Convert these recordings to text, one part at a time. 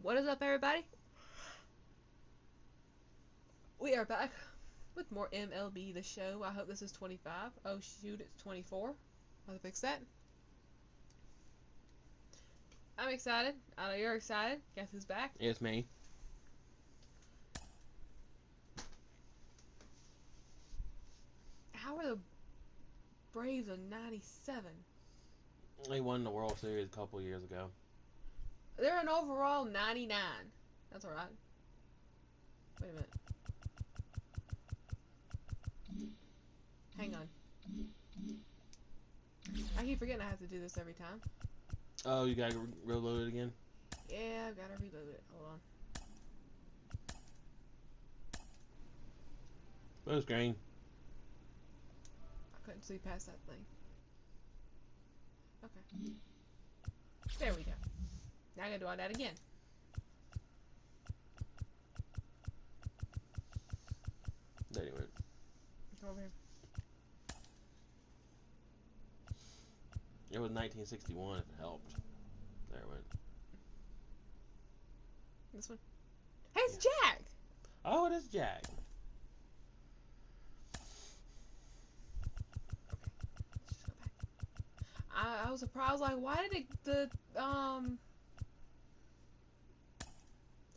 What is up, everybody? We are back with more MLB The Show. I hope this is 25. Oh shoot, it's 24. How to fix that? I'm excited. I know you're excited. Guess who's back? It's me. How are the Braves a 97? They won the World Series a couple years ago. They're an overall 99. That's alright. Wait a minute. Hang on. I keep forgetting I have to do this every time. Oh, you gotta reload it again? Yeah, I've gotta reload it. Hold on. Full screen. I couldn't see past that thing. Okay. There we go. Now I gotta do all that again. There you went. Come over here. It was 1961 if it helped. There it went. This one. Hey, it's Jack! Oh, it is Jack. Let's just go back. I was surprised, like, why did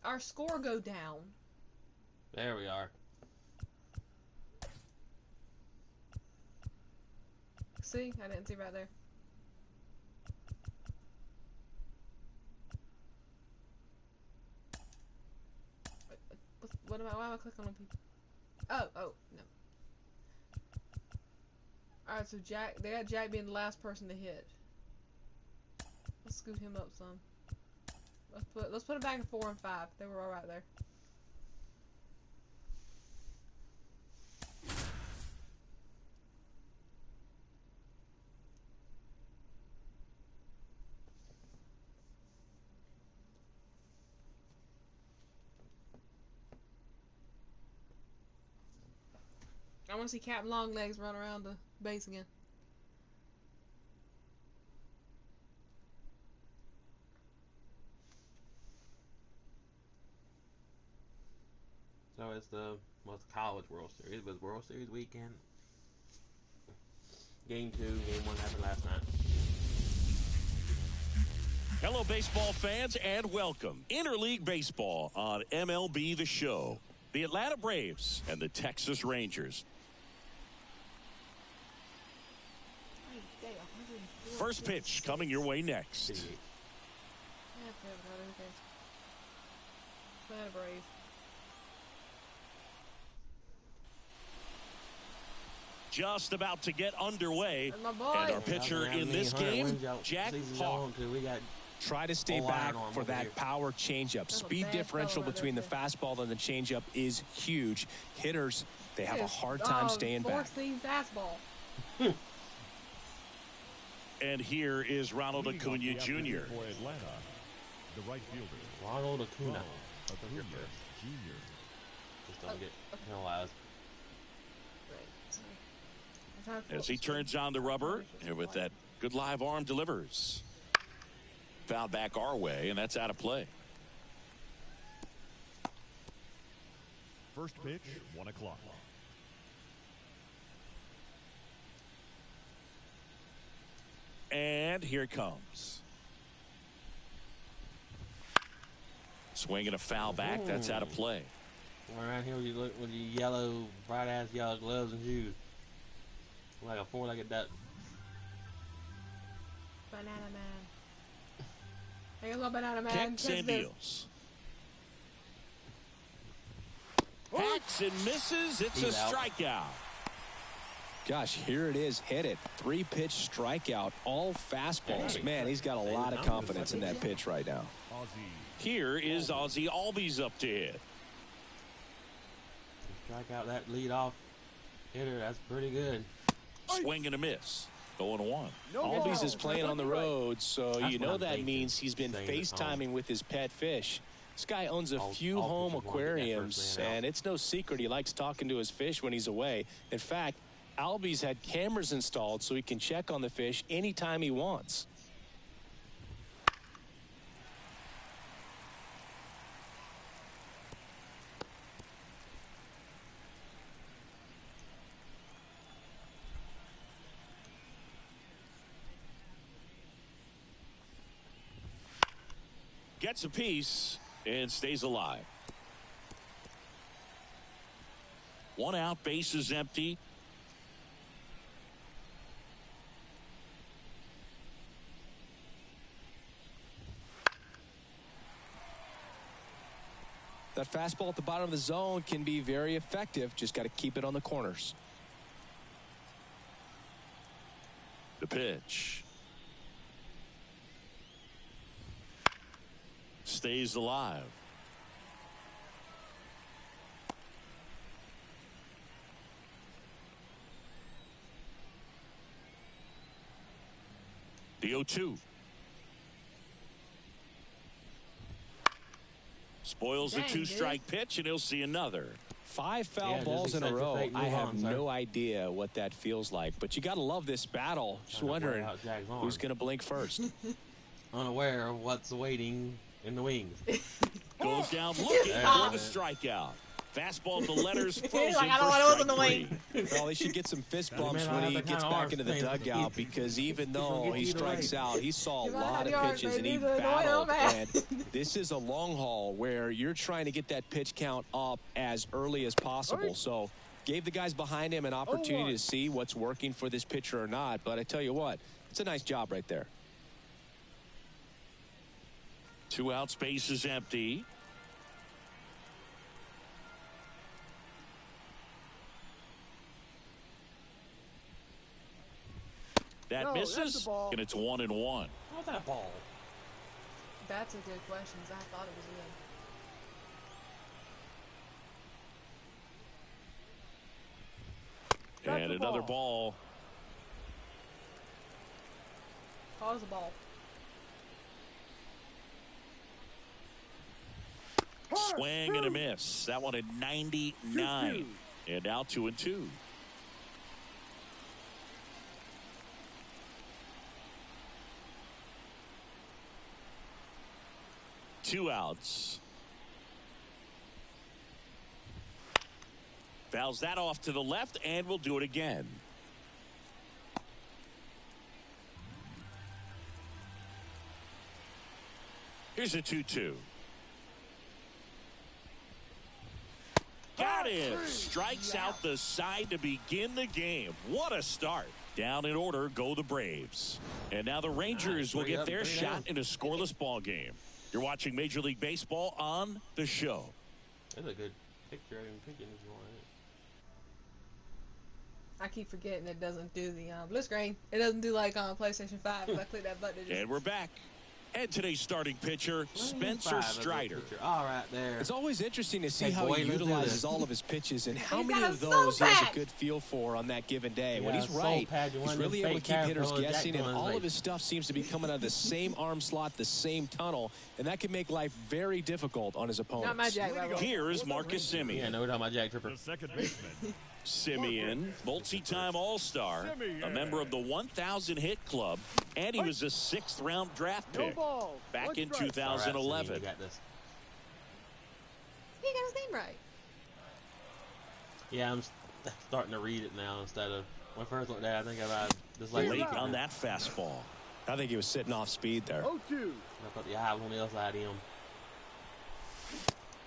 our score go down? There we are. See? I didn't see right there. Why am I clicking on people? Oh, no. Alright, so they got Jack being the last person to hit. Let's scoot him up some. Let's put him back in 4 and 5. They were all right there. I want to see Captain Longlegs run around the base again. So it's the college World Series. It was World Series weekend. Game 2, Game 1 happened last night. Hello, baseball fans, and welcome. Interleague Baseball on MLB The Show. The Atlanta Braves and the Texas Rangers. First pitch coming your way next. Just about to get underway. And our pitcher in this game, Jack Hawk. Try to stay back for that power changeup. Speed differential between the fastball and the changeup is huge. Hitters, they have a hard time staying back. Fastball. And here is Ronald Acuna Jr. For Atlanta, the right fielder, Ronald Acuna. Jr. Just don't get penalized. As he turns on the rubber, and with that good live arm delivers. Foul back our way, and that's out of play. First pitch, 1 o'clock. And here it comes. Swinging a foul back. That's out of play. Around here, you look with your yellow, bright-ass yellow gloves and shoes, like a four-legged duck. Banana Man. Hey, hello, Banana Man. Kicks and deals. Hacks and misses. It's a strikeout. Gosh, here it is. Hit it. 3-pitch strikeout. All fastballs. Man, he's got a lot of confidence in that pitch right now. Here is Ozzie Albies up to hit. Strike out that leadoff hitter. That's pretty good. Swing and a miss. 0-1. Albies is playing on the road, so you know that means he's been FaceTiming with his pet fish. This guy owns a few home aquariums, and it's no secret he likes talking to his fish when he's away. In fact, Albies had cameras installed so he can check on the fish anytime he wants. gets a piece and stays alive. 1 out, base is empty. That fastball at the bottom of the zone can be very effective. Just got to keep it on the corners. The pitch. Stays alive. The 0-2. Spoils the 2-strike pitch, and he'll see another. 5 foul balls in a row. I have no idea what that feels like, but you got to love this battle. Just wondering who's going to blink first. Unaware of what's waiting in the wings. Goes down looking for the strikeout. Fastball to letters frozen like, I don't want to listen to Wayne. Well, he should get some fist bumps when he gets back into the dugout, because even though he strikes out, he saw a lot of pitches and he battled. And this is a long haul where you're trying to get that pitch count up as early as possible. So gave the guys behind him an opportunity to see what's working for this pitcher or not. But I tell you what, it's a nice job right there. 2 out, space is empty. That misses, and it's 1-1. How's that ball? That's a good question. I thought it was good. And another ball. Pause the ball. Swing and a miss. That one at 99. And now 2-2. Two outs. Fouls that off to the left, and we'll do it again. Here's a 2-2. Got him. Strikes out the side to begin the game. What a start. Down in order go the Braves. And now the Rangers will get their shot in a scoreless ball game. You're watching Major League Baseball on the show. That's a good picture of him picking if you want it. I keep forgetting it doesn't do the blue screen. It doesn't do like on PlayStation 5. If I click that button, it just... And we're back. And today's starting pitcher, Spencer Strider. All right, there. It's always interesting to see how he utilizes all of his pitches and how many got of a those he soul has patch. a good feel for on that given day. Yeah, When he's soul right, patch, he's one of really them able to fake keep hitters caterpillars guessing, Jack and doing all his of his stuff seems to be coming out of the same arm slot, the same tunnel, and that can make life very difficult on his opponents. Not my Jack. Right. Here's Marcus Semien. Yeah, no, we're talking about Jack Tripper. The second baseman. Semien, multi-time All-Star, a member of the 1,000 hit club, and he was a 6th-round draft pick back in 2011. You got this. He got his name right. Yeah, I'm starting to read it now instead of when I first looked at it. I think about this like Late on that fastball. I think he was sitting off speed there. I thought the eye was on the other side of him.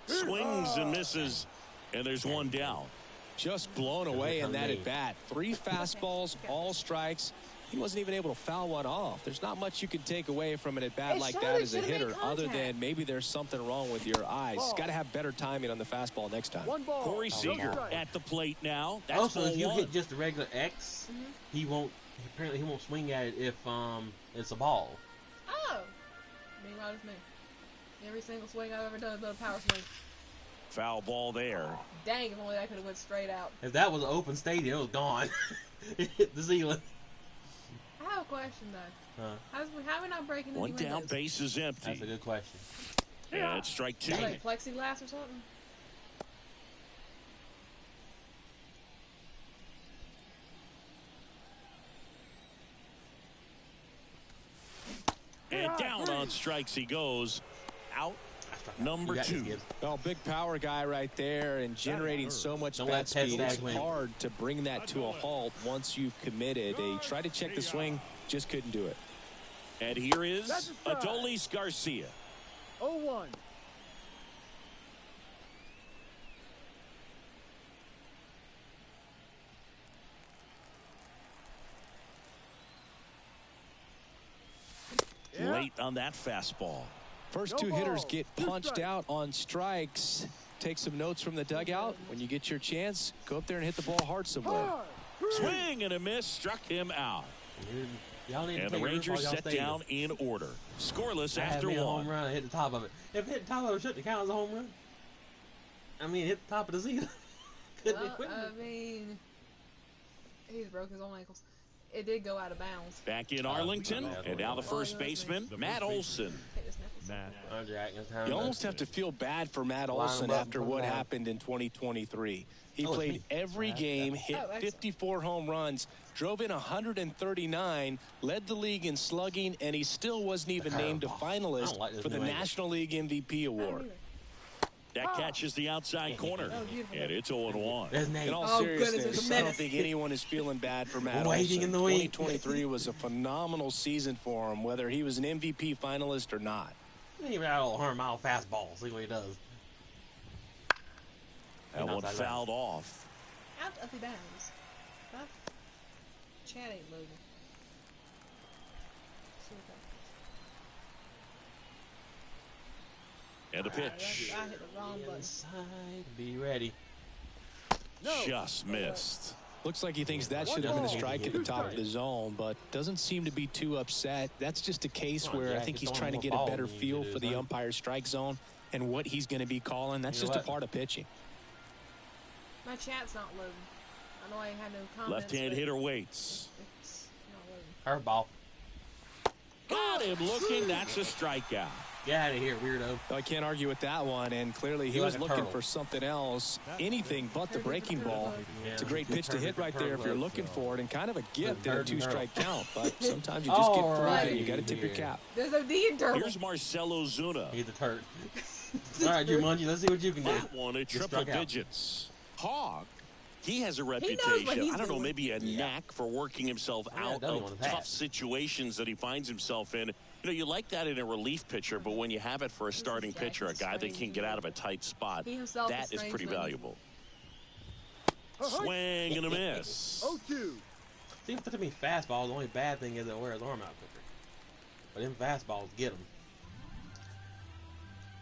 Swings and misses, and there's one down. Just blown away in that at bat. 3 fastballs, all strikes. He wasn't even able to foul one off. There's not much you can take away from an at bat like that as a hitter, other than maybe there's something wrong with your eyes. Got to have better timing on the fastball next time. Corey Seager at the plate now. That's Also, if you ball hit 1. just a regular X, he won't. Apparently, he won't swing at it if it's a ball. Oh. Meanwhile, it's me. Every single swing I've ever done has been a power swing. Foul ball there. Dang, if only I could have went straight out. If that was an open stadium, it was gone. It hit the ceiling. I have a question though. How are we not breaking One any down, windows? base is empty. That's a good question. And it's strike 2. Like plexiglass or something? And down on strikes he goes. Out number 2. Well, big power guy right there, and generating so much Don't bat let Ted speed. It's Stagg win. hard to bring that to a halt once you've committed. He tried to check the swing, just couldn't do it. And here is Adolis Garcia. 0-1. Late on that fastball. First two hitters get punched out on strikes. Take some notes from the dugout. When you get your chance, go up there and hit the ball hard somewhere. Swing and a miss, struck him out. And the Rangers set down in order. Scoreless after a one. home run, hit the top of it. If it hit the top of it, shouldn't it count as a home run? I mean, hit the top of the zero. Well, I mean, he's broke his own ankles. It did go out of bounds. Back in Arlington, and now the first baseman, Matt Olson. You almost have to feel bad for Matt Olson after what happened in 2023. He played every game, hit 54 home runs, drove in 139, led the league in slugging, and he still wasn't even named a finalist for the National League MVP award. That catches the outside corner, and it's 0-1. In all seriousness, I don't think anyone is feeling bad for Matt Olson. 2023 was a phenomenal season for him, whether he was an MVP finalist or not. He got a 100-mile fastball. See what he does. That one fouled off. Out of the bounds. Chad ain't loading. And a pitch. I hit the wrong button. Inside, be ready. Just missed. Looks like he thinks that should have been a strike at the top of the zone, but doesn't seem to be too upset. That's just a case where I think he's trying to get a better feel for the umpire's strike zone and what he's going to be calling. That's just a part of pitching. My chat's not loading. I know I ain't had no comments. Left-hand hitter waits. It's not loading. Curveball. Got him looking. That's a strikeout. Get out of here, weirdo. I can't argue with that one, and clearly he was looking for something else, anything but the breaking ball. It's a great pitch to hit right there if you're looking for it, and kind of a gift in a two-strike count, but sometimes you just get through it, and you got to tip your cap. There's no D in turtle. Here's Marcell Ozuna. He's a turd. All right, Jumanji, let's see what you can do. That one at triple digits. Hawk, he has a reputation, I don't know, maybe a knack for working himself out of tough situations that he finds himself in. You know, you like that in a relief pitcher, but when you have it for a starting pitcher, a guy that can get out of a tight spot, that is pretty valuable. Swing and a miss. 0-2. See, to me, fastball, the only bad thing is they'll wear his arm out quicker. But them fastballs get him.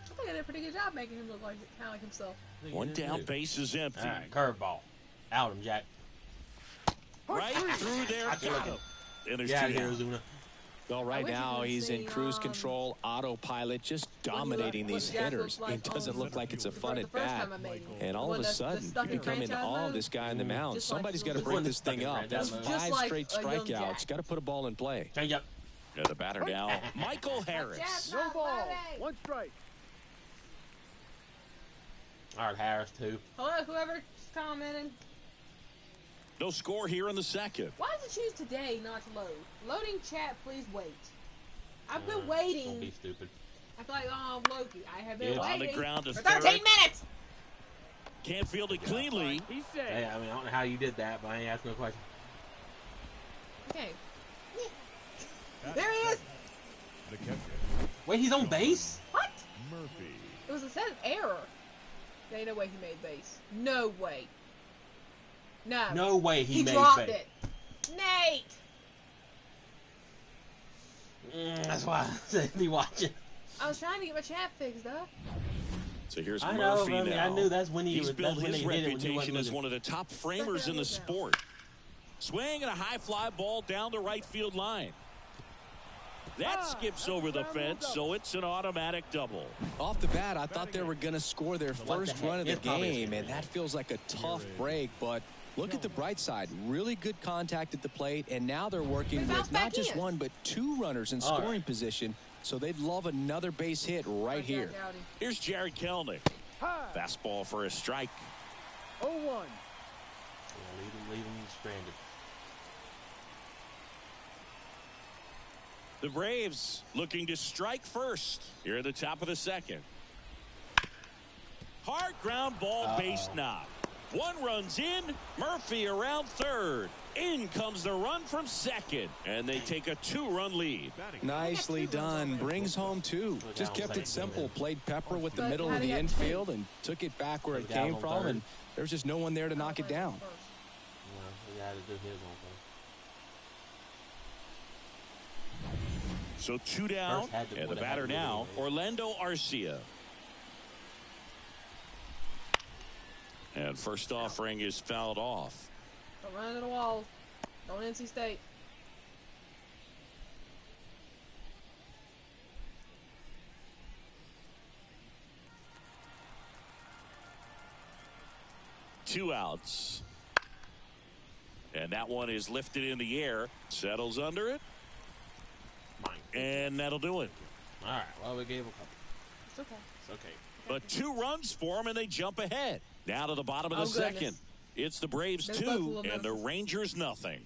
I think I did a pretty good job making him look like kind of like himself. One down, base is empty. All right, curveball. Out him, Jack. Right through there, got him. And there's Get out two of here, down. Ozuna. Well, right now he's in cruise control, autopilot, just dominating these hitters. It doesn't look like it's a fun at bat. And all of a sudden, you become in awe of this guy on the mound. Somebody's got to break this thing up. That's 5 straight strikeouts. Got to put a ball in play. Change up. And the batter now, Michael Harris. No ball. 1 strike. All right, Harris, 2. Hello, whoever's commenting. No score here in the second. Why does it choose today not to load? Loading chat, please wait. I've been waiting. Don't be stupid. I feel like, oh, Loki, I have been On waiting the ground to for third. 13 minutes. Can't field it cleanly. He's safe. Hey, I mean, I don't know how you did that, but I ain't asking no question. Okay. There he is. The catcher, Wait, he's on base? What? Murphy. It was a set of error. There ain't no way he made base. No way. No. No way he made dropped base. it. Nate. That's why I said be watching. I was trying to get my chat fixed up. So here's I know, Murphy but I mean, now. I knew that's when he He's was. built That's when his they did it when he reputation wasn't as looking. one of the top framers in the sport. Swing and a high fly ball down the right field line. That skips over the fence, so it's an automatic double. Off the bat, I thought they were going to score their first run of the game, and that feels like a tough break. But look at the bright side. Really good contact at the plate, and now they're working with not just 1 but 2 runners in scoring position. So they'd love another base hit right here. Here's Jared Kelnick. Fastball for a strike. 0-1. Yeah, leave him stranded. The Braves looking to strike first here at the top of the second. Hard ground ball, base knock. One run's in. Murphy around third. In comes the run from second. And they take a 2-run lead. Nicely done. Brings home 2. Just kept it simple. Played Pepper with the middle of the infield and took it back where it came from. And there was just no one there to knock it down. So 2 down. And the batter now, Orlando Arcia. And first offering is fouled off. Don't run into the wall. Don't NC State. Two outs. And that one is lifted in the air. Settles under it. And that'll do it. All right. Well, we gave a couple. It's okay. It's okay. But 2 runs for them, and they jump ahead. Now to the bottom of the second. It's the Braves 2 and the Rangers nothing.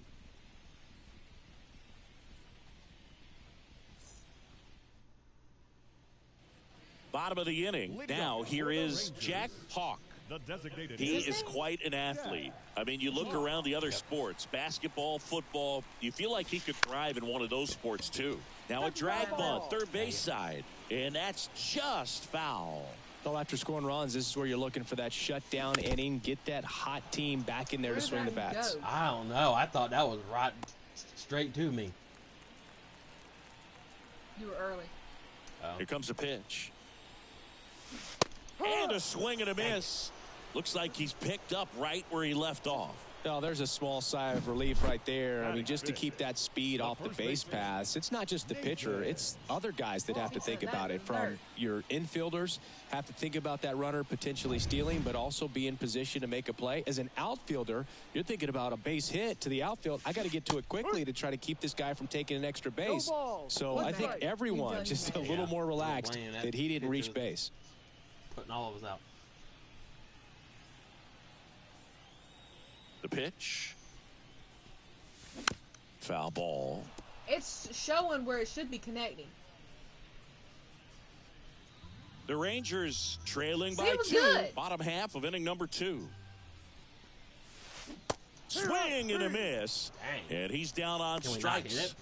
Bottom of the inning. Now here is Jack Hawk. He is quite an athlete. I mean, you look around the other sports, basketball, football, you feel like he could thrive in one of those sports too. Now a drag bunt, third base side, and that's just foul. Well, after scoring runs, this is where you're looking for that shutdown inning. Get that hot team back in there to swing the bats. I don't know. I thought that was right straight to me. You were early. Here comes a pitch. And a swing and a miss. Looks like he's picked up right where he left off. Oh, there's a small sigh of relief right there. I mean, just to keep that speed off the base paths. It's not just the pitcher. It's other guys that have to think about it. From your infielders, have to think about that runner potentially stealing, but also be in position to make a play. As an outfielder, you're thinking about a base hit to the outfield. I got to get to it quickly to try to keep this guy from taking an extra base. So I think everyone just a little more relaxed that he didn't reach base. Putting all of us out. The pitch. Foul ball. It's showing where it should be connecting. The Rangers trailing by 2. Good. Bottom half of inning number 2. Swing and a miss. Dang. And he's down on strikes.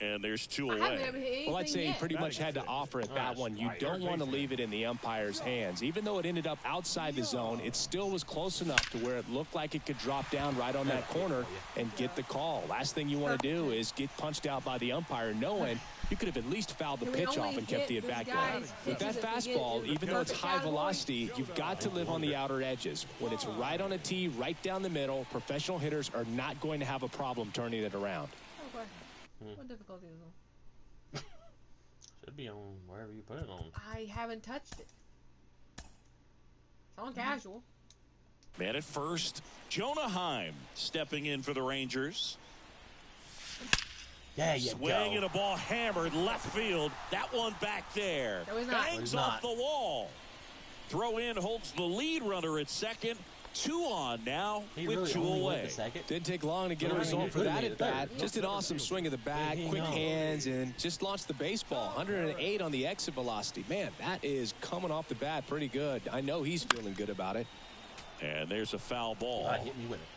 And there's 2 away. Well, I'd say he pretty much had to offer it that one. You don't want to leave it in the umpire's hands. Even though it ended up outside the zone, it still was close enough to where it looked like it could drop down right on that corner and get the call. Last thing you want to do is get punched out by the umpire knowing you could have at least fouled the pitch off and kept the at bat going. With that fastball, even though it's high velocity, you've got to live on the outer edges. When it's right on a tee, right down the middle, professional hitters are not going to have a problem turning it around. What difficulty is it on? Should be on wherever you put it on. I haven't touched it. It's on casual. Man at first, Jonah Heim stepping in for the Rangers. Yeah, you Swing and a ball hammered left field. That one back there. No, he's not. Bangs off the wall. Throw in holds the lead runner at second. 2 on now with 2 away. Didn't take long to get a result for that at bat. Just an awesome swing of the bat, quick hands, and just launched the baseball. 108 on the exit velocity. Man, that is coming off the bat pretty good. I know he's feeling good about it. And there's a foul ball. Hit me with it.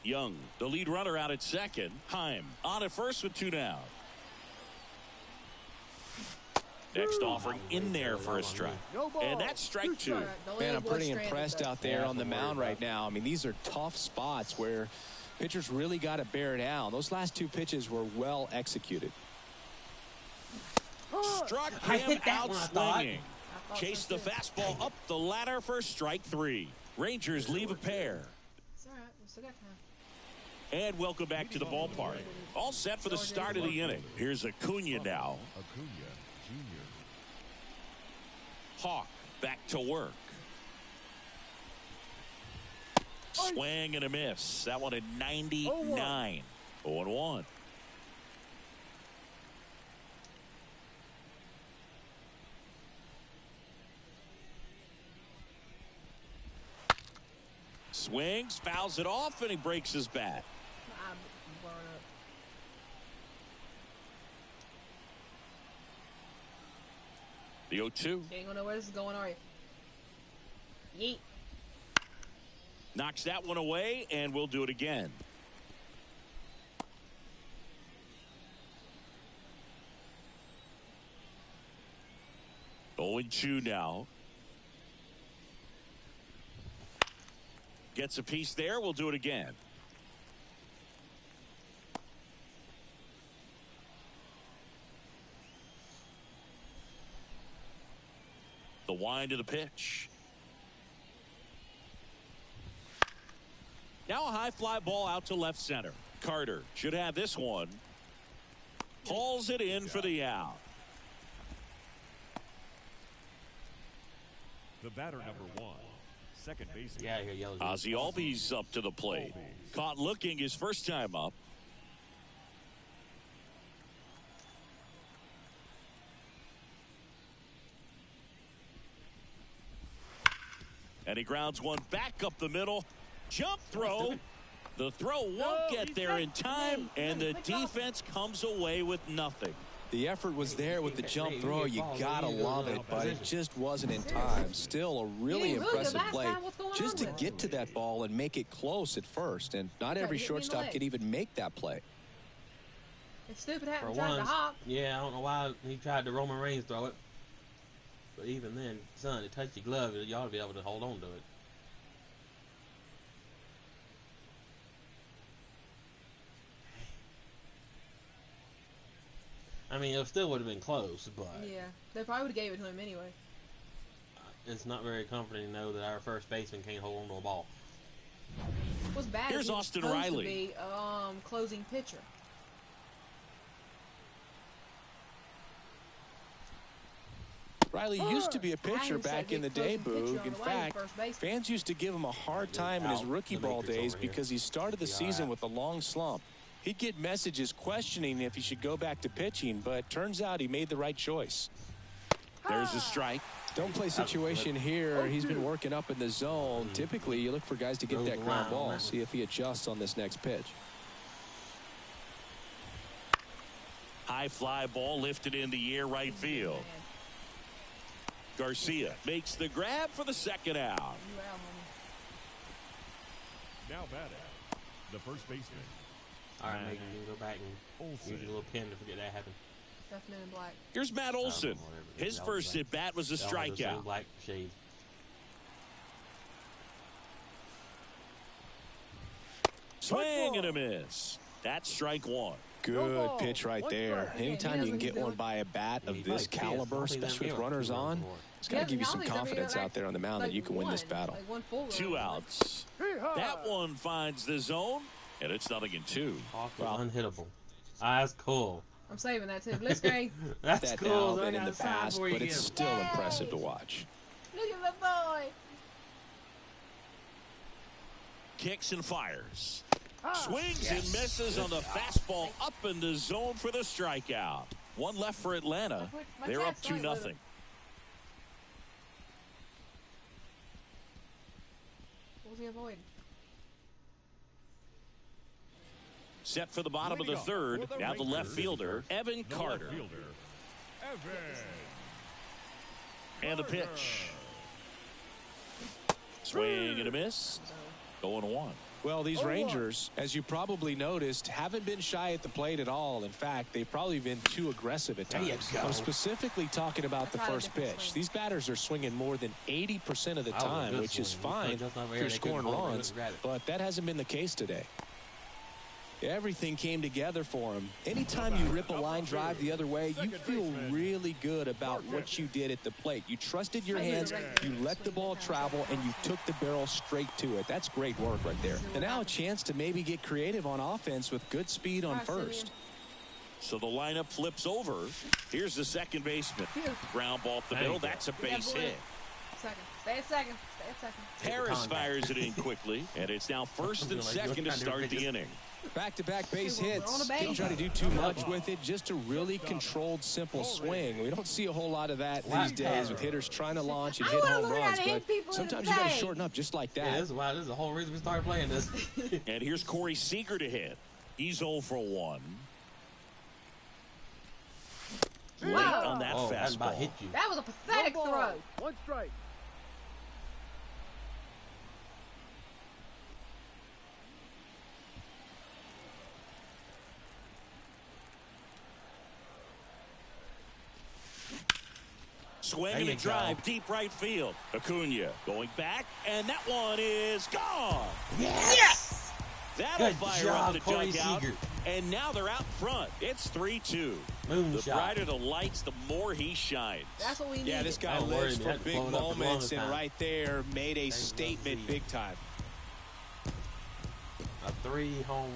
Young, the lead runner out at second. Heim on at first with 2 down. Next offering in there for a strike. And that's strike 2. Man, I'm pretty impressed out there on the mound right now. I mean, these are tough spots where pitchers really got to bear down. Those last 2 pitches were well executed. Struck him out swinging. Chased the fastball up the ladder for strike 3. Rangers leave a pair. It's all right. We still got time. And welcome back to the ballpark. All set for the start of the inning. Here's Acuna now. Hawk back to work. Swing and a miss. That one at 99. 0-1. Swings, fouls it off, and he breaks his bat. The 0-2. You ain't gonna know where this is going, are you? Yeet. Knocks that one away, and we'll do it again. 0-2 now. Gets a piece there. We'll do it again. The wind of the pitch. Now a high fly ball out to left center. Carter should have this one. Hauls it in for the out. The batter, number 1, second baseman. Yeah, here, yellow. Ozzie Albies up to the plate. Caught looking his first time up. And he grounds one back up the middle. Jump throw. The throw won't get there in time, and the defense comes away with nothing. The effort was there with the jump throw. You gotta love it, but it just wasn't in time. Still a really impressive play just to get to that ball and make it close at first. And not every shortstop can even make that play. It's stupid having tried to hop. Yeah, I don't know why he tried to Roman Reigns throw it. But even then, son, it touched your glove. You ought to be able to hold on to it. I mean, it still would have been close, but... Yeah, they probably would have gave it to him anyway. It's not very comforting to know that our first baseman can't hold on to a ball. What's bad Here's is he's Austin supposed Riley. to be closing pitcher. Riley used to be a pitcher back in the day, Boog. In fact, fans used to give him a hard time in his rookie ball days because he started the season with a long slump. He'd get messages questioning if he should go back to pitching, but turns out he made the right choice. There's a strike. Don't play situation here. He's been working up in the zone. Typically, you look for guys to get that ground ball. See if he adjusts on this next pitch. High fly ball lifted in the air right field. Garcia makes the grab for the second out. Now batting, the first baseman. All right, Megan, you can go back and use your little pen to forget that happened. That's Men in Black. Here's Matt Olson. His first at bat was a strikeout. Black shade. Swing and a miss. That's strike one. Good pitch right there. Anytime you can get one by a bat of this caliber, especially with runners on, it's got to give you some confidence out there on the mound that you can win this battle. Two outs. That one finds the zone, and it's 0-2. Well, unhittable. That's cool. I'm saving that too. Blitzkrieg. That's that cool. now than in the past, but it's still impressive to watch. Look at the boy. Kicks and fires. Swings and misses on the fastball up in the zone for the strikeout. One left for Atlanta. They're up 2-0. What was he avoiding? Set for the bottom of the third. Now the left fielder, Evan Carter. And the pitch. Swing and a miss. 0-1. Well, these Rangers, as you probably noticed, haven't been shy at the plate at all. In fact, they've probably been too aggressive at times. I'm specifically talking about the first pitch. These batters are swinging more than 80% of the time, which is fine if you're scoring runs, but that hasn't been the case today. Everything came together for him. Anytime you rip a line drive the other way, you feel really good about what you did at the plate. You trusted your hands, you let the ball travel, and you took the barrel straight to it. That's great work right there. And now a chance to maybe get creative on offense with good speed on first. So the lineup flips over. Here's the second baseman. Ground ball up the middle. That's a base hit. Stay at second. Stay at second. Harris fires it in quickly, and it's now first and second to start the inning. Back-to-back base hits. Didn't try to do too much with it. Just a really controlled, simple swing. We don't see a whole lot of that these days with hitters trying to launch and hit home runs. But sometimes you got to shorten up just like that. Yeah, this is the whole reason we started playing this. And here's Corey Seager to hit. He's 0 for 1. late Wow. on that That's about fastball. hit you. That was a pathetic No throw. ball. One strike. Swing There and a you drive, go. deep right field. Acuna going back, and that one is gone. Yes! That'll Good fire job, up the Corey dugout. Seager. And now they're out front. It's 3-2. The Moonshot. brighter the lights, the more he shines. That's what we need. Yeah, this guy Don't lives worry, for man. big Blowing up for the moments, longest and time. right there made a Thank statement you. big time. A three-run homer,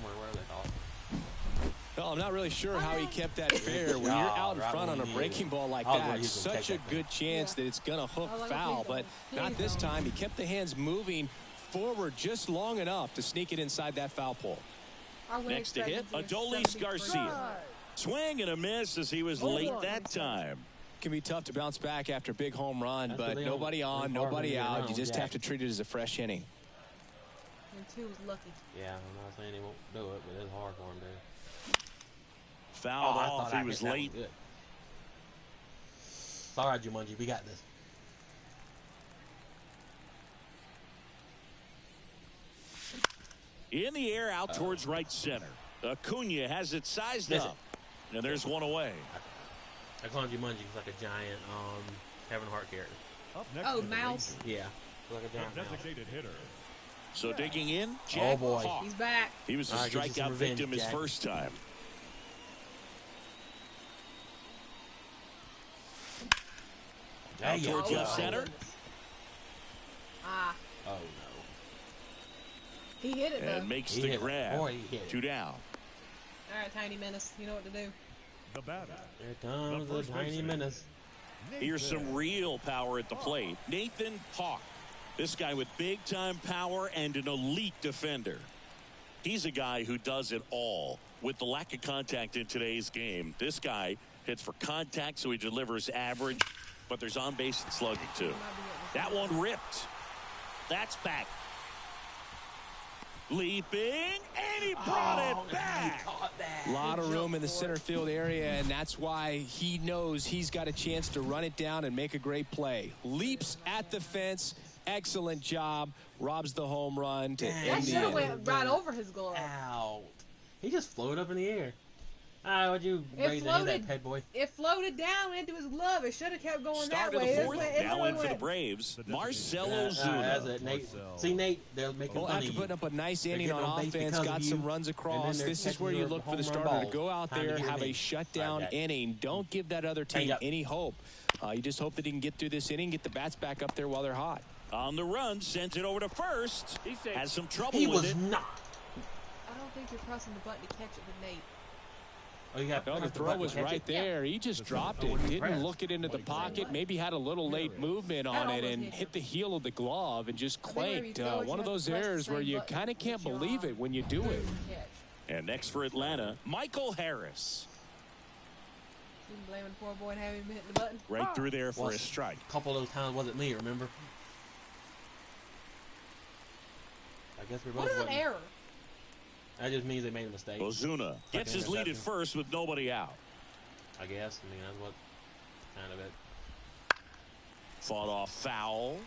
whatever they call it. Well, I'm not really sure how he kept that fair. When you're out in Right front when on a he breaking is. ball like I was worried that, he was gonna such take a that good chance Yeah. that it's going to hook I like foul, please but don't. not Please this don't. time. He kept the hands moving forward just long enough to sneak it inside that foul pole. Our win Next to hit, expectancy is Adolis 73. Garcia. Swing and a miss as he was Oh, late boy. that time. Can be tough to bounce back after a big home run, That's but what they nobody don't- on, they hard nobody when they get out. around, You just Jack. have to treat it as a fresh inning. And 2 was lucky. Yeah, I'm not saying he won't do it, but it's hard for him to. Fouled I off. thought I He was hit that one late. good. It's all right, Jumanji. We got this. In the air, out towards right center. Acuna has it sized Listen. up. And there's one away. I call him Jumanji. He's like a giant Kevin Hart character. Up next Oh, to the mouse. Rangers, Yeah. He's like a the giant mouse. designated hitter. So digging in, Jack boy. Hawk. He's back. He was a All right, get you some strikeout revenge, victim his Jack. first time. There Out you towards go. left center. goodness. Ah, Oh, no. he hit it though. And makes He the hit it. grab. Boy, he hit it. 2 down. All right, Tiny Menace. You know what to do. The batter. Here comes The the first tiny baseman. menace. Here's some real power at the plate. Nathan Hawk. This guy with big-time power and an elite defender. He's a guy who does it all. With the lack of contact in today's game, this guy hits for contact, so he delivers average, but there's on-base and slugging, too. That one ripped. That's back. Leaping, and he brought it back. A lot of room in the center field area, and that's why he knows he's got a chance to run it down and make a great play. Leaps at the fence. Excellent job. Robs the home run to That end should the have inning. went right over his glove. Ow. He just floated up in the air. Would you It raise your hand, that floated. pet boy? It floated down into his glove. It should have kept going Start that of way. the fourth. It Now in for the went. Braves. Marcelo That's Zuna. it, Nate. See, Nate, they're making Well, fun after of you. putting up a nice They're inning getting on on base offense, because got of some you, runs and across, then this they're is where catching you your look for the home run starter to balls. go out Time to there, get have a me. shutdown Right back. inning. Don't give that other team Change up. any hope. You just hope that he can get through this inning, get the bats back up there while they're hot. On the run, sends it over to first. He's safe. Has some trouble He with was it. not. I don't think you're pressing the button to catch it with Nate. Oh, you got No, the throw was right there. He just dropped it. Didn't look it into the pocket. Maybe had a little late movement on it and hit the heel of the glove and just clanked. One of those errors where you kind of can't believe it when you do it. Catch. And next for Atlanta, Michael Harris. You can blame the poor boy and have him hitting the button. Right through there for Well, a strike. A couple of those times wasn't me, remember? I guess we both What is an wasn't. error? That just means they made a mistake. Ozuna gets his lead at interception. first with nobody out. I guess. I mean, that's what kind of it. Fought off foul.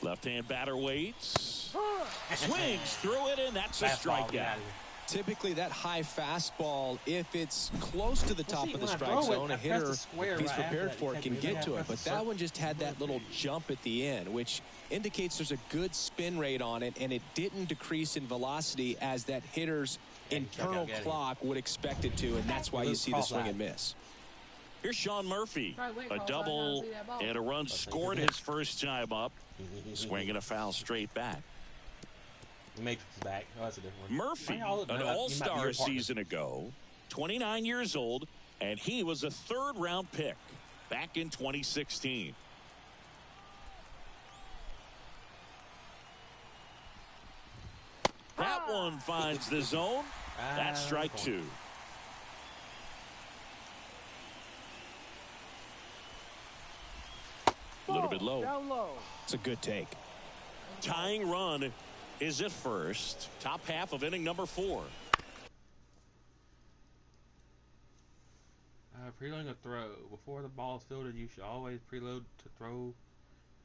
Left-hand batter waits. Swings through it, and that's a Fastball, get strikeout. out of here. Typically, that high fastball, if it's close to the top see, of the when I strike throw it, zone, I a press hitter, the square if he's right after prepared that. for it, You can can't do get that. to it. Press But the that circle. one just had that little jump at the end, which indicates there's a good spin rate on it, and it didn't decrease in velocity as that hitter's internal get it. clock would expect it to, and that's why you see the swing and miss. Here's Sean Murphy. Probably went A cross-eyed now double to see that ball. and a run scored his first time up. Swinging a foul straight back. Matrix is back. Oh, that's a different one. Murphy, Why y'all- an he might be all-star your a partner. season ago, 29 years old, and he was a third-round pick back in 2016. That one finds the zone. That's strike two. A little bit low. Down low. It's a good take. tying run is at first. Top half of inning number 4. Preloading a throw. Before the ball is fielded, you should always preload to throw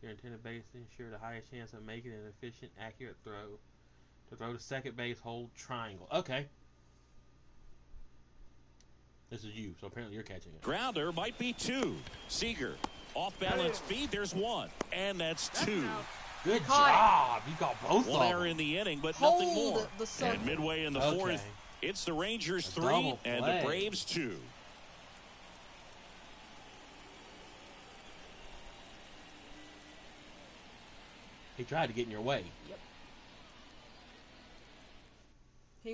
your intended base to ensure the highest chance of making an efficient, accurate throw. To throw to second base, hold triangle. Okay. This is you, so apparently you're catching it. Grounder might be 2. Seager, off balance feed. There's 1, and that's 2. Good job. You got both of them. One error in the inning, but Hold nothing more. the And midway in the 4th, it's the Rangers 3 and the Braves 2. He tried to get in your way. Yep. He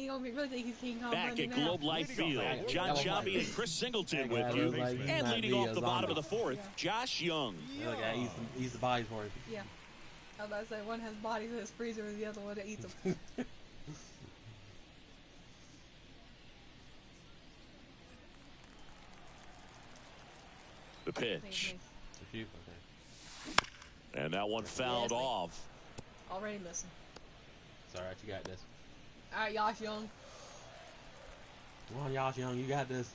gonna be really think he's King Kong. Back at Globe Life Field, John Shabby and Chris Singleton with you. And leading off the bottom of the 4th, Josh Young. Look at he's the body for him. Yeah. I was about to say, one has bodies in his freezer and the other one that eats them. The pitch. Okay. And that one fouled off. Already missing. It's alright, you got this. Alright, Josh Young. Come on, Josh Young, you got this.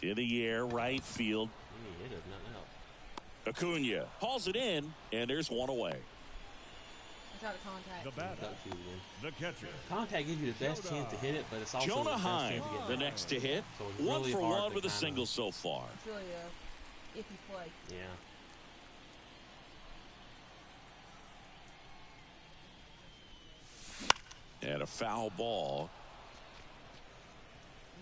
In the air, right field. It does nothing else. Acuna hauls it in, and there's one away. I got a contact. The batter, the catcher. Contact gives you the best chance to hit it, but it's also Jonah the best Heim, chance to get the it. next to hit. So it's 1 really for hard 1 to with a kinda- single so far. It's really a iffy play. Yeah. And a foul ball.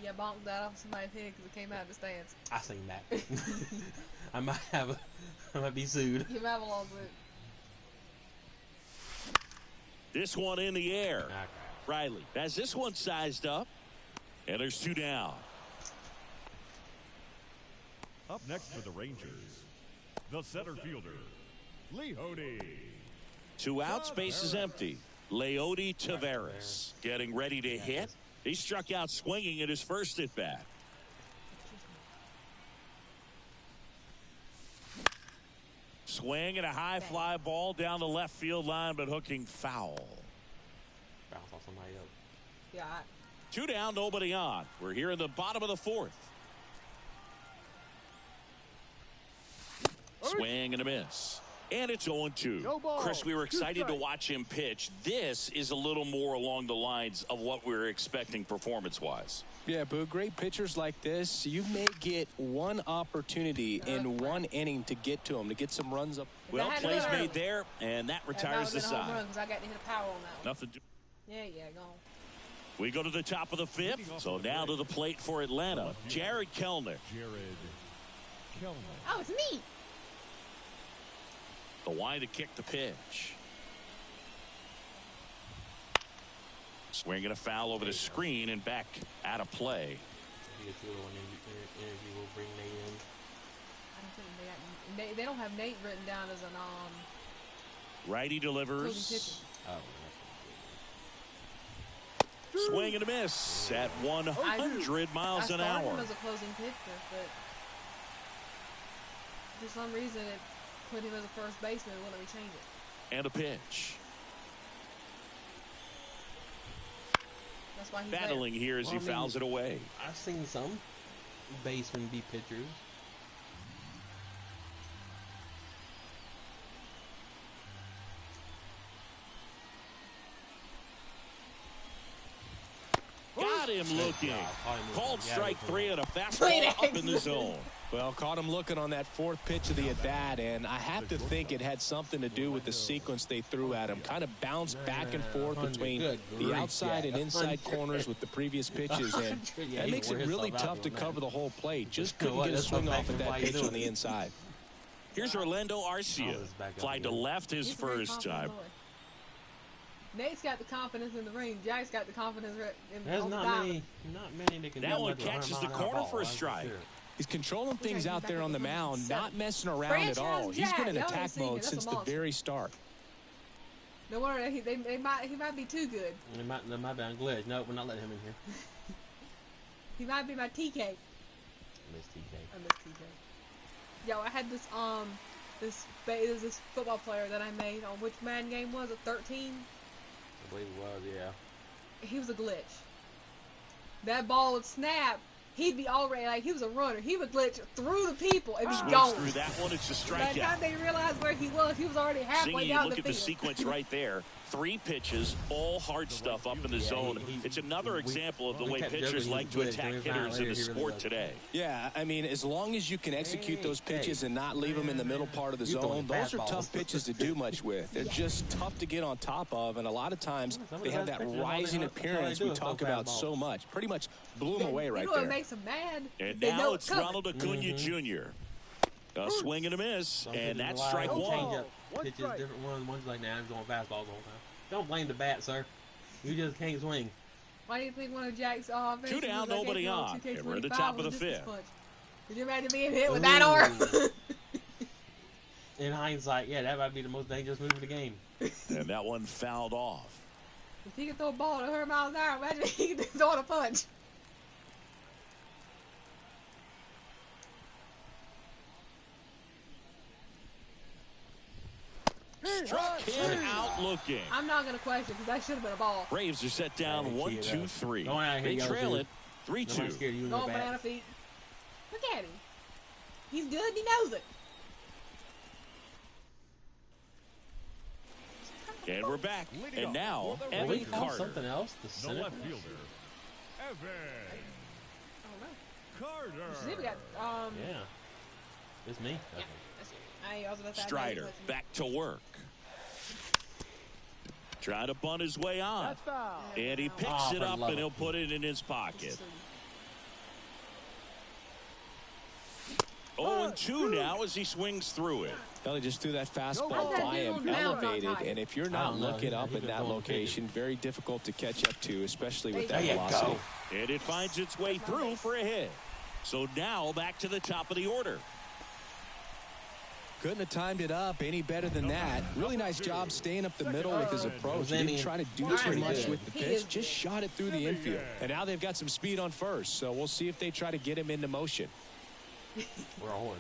Yeah, bonked that off somebody's head because it came out of the stands. I seen that. I might be sued. You might have a lawsuit. This one in the air. Okay. Riley has this one sized up. And there's 2 down. Up next for the Rangers, the center fielder, Leody. 2 outs, base is empty. Leody Taveras getting ready to hit. He struck out swinging at his first at bat. Swing and a high fly ball down the left field line, but hooking foul. Bounce off somebody else. Yeah. 2 down, nobody on. We're here in the bottom of the 4th. Swing and a miss. And it's 0-2. No ball. Chris, we were Two excited to strikes. watch him pitch. This is a little more along the lines of what we were expecting performance-wise. Yeah, Boo, great pitchers like this, you may get one opportunity in one inning to get to them, to get some runs up. Well, had to plays hit made early. there, and that retires the That would've been a home run side. 'cause I got to hit a power on that one. Nothing to Yeah, go on. We go to the top of the 5th, so now to the plate for Atlanta, Jared Kellner. Jared Kellner. Oh, it's me. The wind to kick the pitch. Swing and a foul over the screen and back out of play. He gets a little energy will bring Nate in. I don't think they got. They don't have Nate written down as an Righty closing delivers. pitcher. Oh, Swing and a miss at 100 miles an I started him hour. as a closing pitcher, but for some reason it put him as a first baseman and wouldn't let me change it. And a pitch. That's why he's Battling here as he fouls it away. I've seen some basemen be pitchers. Got him looking. Caught him Called looking. strike Yeah, 3 and a Great fastball up in the exit. zone. Well, caught him looking on that 4th pitch of the at-bat, and I have to think it had something to do with the sequence they threw at him. Kind of bounced back and forth between Good the grief, outside yeah. and inside corners with the previous pitches, and Yeah, that he makes it wore really himself out tough to doing cover that. the whole plate. Just You know couldn't what? get a That's swing what off at makes that him pitch play on the doing. inside. Here's Orlando Arcia. Oh, this back up Fly to again. left his He's a very first confident time. boy. Nate's got the confidence in the ring. Jack's got the confidence in There's on the not diamond. many that can That do one much with a catches 100 the mile an corner hour for a ball, that's strike. sure. He's controlling things he's out back there up on the to mound, 107. not messing around at all. Franchise He's been in Jack, y'all attack ain't seen it. mode That's since a the monster. very start. No wonder he might be too good. They might be on glitch. No, we're not letting him in here. He might be my TK. Miss TK. I miss TK. Yo, I had this this football player that I made on which Madden game was it? 13. I believe it was, yeah. He was a glitch. That ball would snap. He'd be already like he was a runner. He would glitch through the people and be gone. Through that one, it's a By the time strikeout. they realized where he was already halfway down Look the at the field. sequence right there. 3 pitches, all hard stuff up in the zone. It's another example of the way pitchers like to attack hitters in the sport today. Yeah, I mean, as long as you can execute those pitches and not leave them in the middle part of the zone, those are tough pitches to do much with. They're just tough to get on top of, and a lot of times they have that rising appearance we talk about so much. Pretty much blew them away right You know what there. makes them mad? And They now know it's coming. Ronald Acuna Jr. A swing and a miss, and that's Change strike one. up pitches, different ones like now. I'm going fastballs the whole time. Don't blame the bat, sir. You just can't swing. Why do you think one of Jack's offenses 2 down, was like nobody 18 on. 2K25 And we're at the top of the was just 5th. punch? Could you imagine being hit with that arm? In hindsight, yeah, that might be the most dangerous move of the game. And that one fouled off. If he could throw a ball at 100 miles an hour, imagine if he could throw a punch. Struck him out looking. I'm not going to question because that should have been a ball. Braves are set down Yeah, 1, 2, 3. Going out here, They y'all trail do. it 3-2. Nobody's scared of you and Go your on, banana bat. feet. Look at him. He's good and he knows it. And we're back. Leading And off now, for the Evan Rangers. Carter. Something else. The The center. left fielder, Evan I don't know. Carter. See, we got, Yeah. It's me. yeah. That's it. I was about to Strider back to work. Trying to bunt his way on. That's foul. And he picks Oh, it for up love and he'll of- put it in his pocket. 0-2 now as he swings through it. Well, he just threw that fastball How's that by him, dude down elevated, not high? and if you're I not don't know. looking up He in could that go and location, very difficult to catch up to, especially with There that you velocity. go. And it finds its way through for a hit. So now back to the top of the order. Couldn't have timed it up any better than that. Really nice job staying up the middle with his approach. He didn't try to do too much with the pitch, just shot it through the infield. And now they've got some speed on first, so we'll see if they try to get him into motion. We're a horse.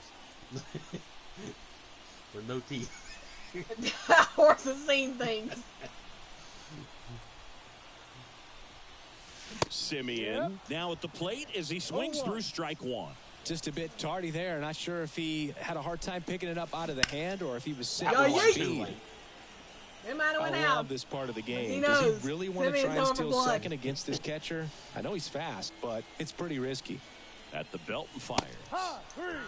With no teeth. Horses seen things. Simeon now at the plate as he swings through strike one. Just a bit tardy there. Not sure if he had a hard time picking it up out of the hand or if he was sitting Yo, on yeet. speed. It might have I went love out. this part of the He game. knows. Does he really want to Simeon's try and going for steal blood. second against this catcher? I know he's fast, but it's pretty risky. At the belt and fire.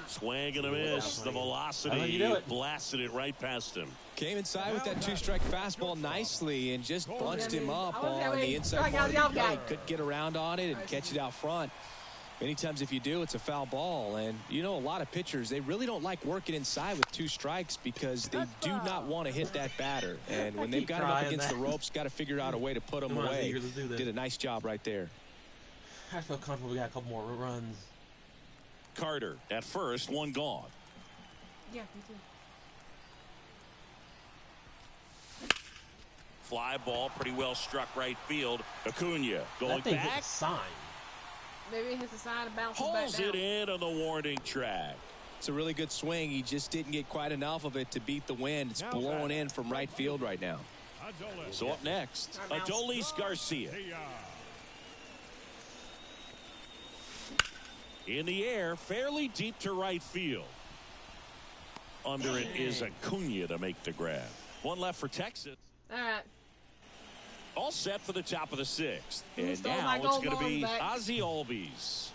Swing and a miss. The How do velocity you do it? blasted it right past him. Came inside with that two-strike fastball nicely and just bunched him up I wonder how on many the inside part of strikeouts y'all the got. plate. Couldn't get around on it and catch it out front. Many times if you do, it's a foul ball. And you know, a lot of pitchers, they really don't like working inside with 2 strikes because they do not want to hit that batter. And when they've got him up trying against that. the ropes, got to figure out a way to put him Come on, away. Eagles, let's do this. Did a nice job right there. I feel comfortable. We got a couple more runs. Carter at first, one gone. Yeah, me too. Fly ball, pretty well struck right field. Acuna going That thing hit back. the sign. Maybe it hits the side and bounces back Pulls down. it in on the warning track. It's a really good swing. He just didn't get quite enough of it to beat the wind. It's blowing in from right field right now. So up next, Adolis Garcia. In the air, fairly deep to right field. Under it is Acuna to make the grab. One left for Texas. All right. All set for the top of the 6th. And stole now my it's gold going to be balls back? Ozzie Albies.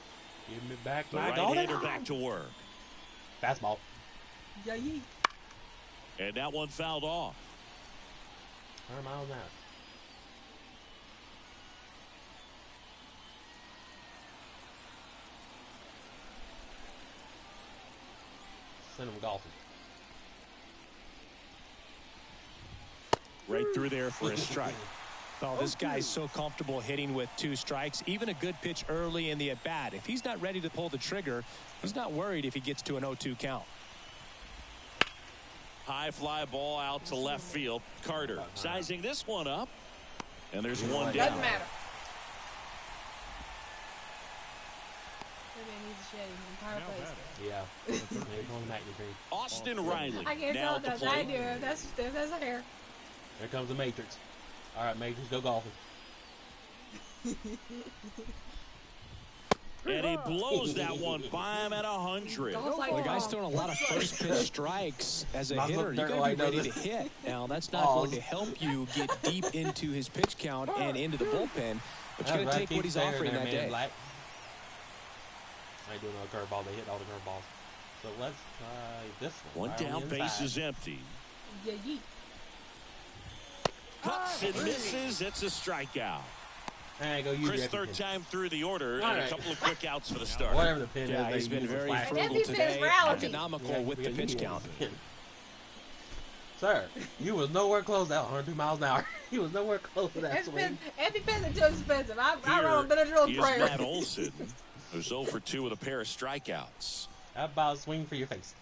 Give me back The my right-hander golden back to work. fastball. Yeah, yeah. And that one fouled off. 100 miles an hour. Send him golfing. Right through there for a strike. Oh, this guy's so comfortable hitting with 2 strikes. Even a good pitch early in the at-bat. If he's not ready to pull the trigger, he's not worried if he gets to an 0-2 count. High fly ball out to left field. Carter sizing this one up. And there's one Doesn't down. matter. That man needs a machete. Entire Now face. batting. Yeah. Maybe on the magnitude. Austin Riley I can't now tell at the that. I plate. do. That's a hair. Here comes the Matrix. All right, Matrix, go golfing. And he blows that one by him at 100. Almost like Well, the guy's Tom. throwing a lot of first pitch strikes as a Might as well hitter. You dirt got to like be ready those. to hit. Now, that's not going to help you get deep into his pitch count and into the bullpen, but you got to take what he's offering that day. Black. I ain't doing no curveball. They hit all the curveballs. So let's try this one. One Right on down, the base inside. is empty. Yeah, yeet. Cuts and misses. It's a strikeout. Hey, go use Chris, your third EpiPen. time through the order, All and right. a couple of quick outs for the start. Whatever the pin Yeah, is, he's they been use very the flag. frugal EpiPen today, rally. economical with the pitch count. Sir, you was nowhere close to that 102 miles an hour. He was nowhere close to that It's swing. been EpiPens are too expensive. I Here run a Benadryl is prayer. Matt Olson, who's 0 for 2 with a pair of strikeouts. How about a swing for your face?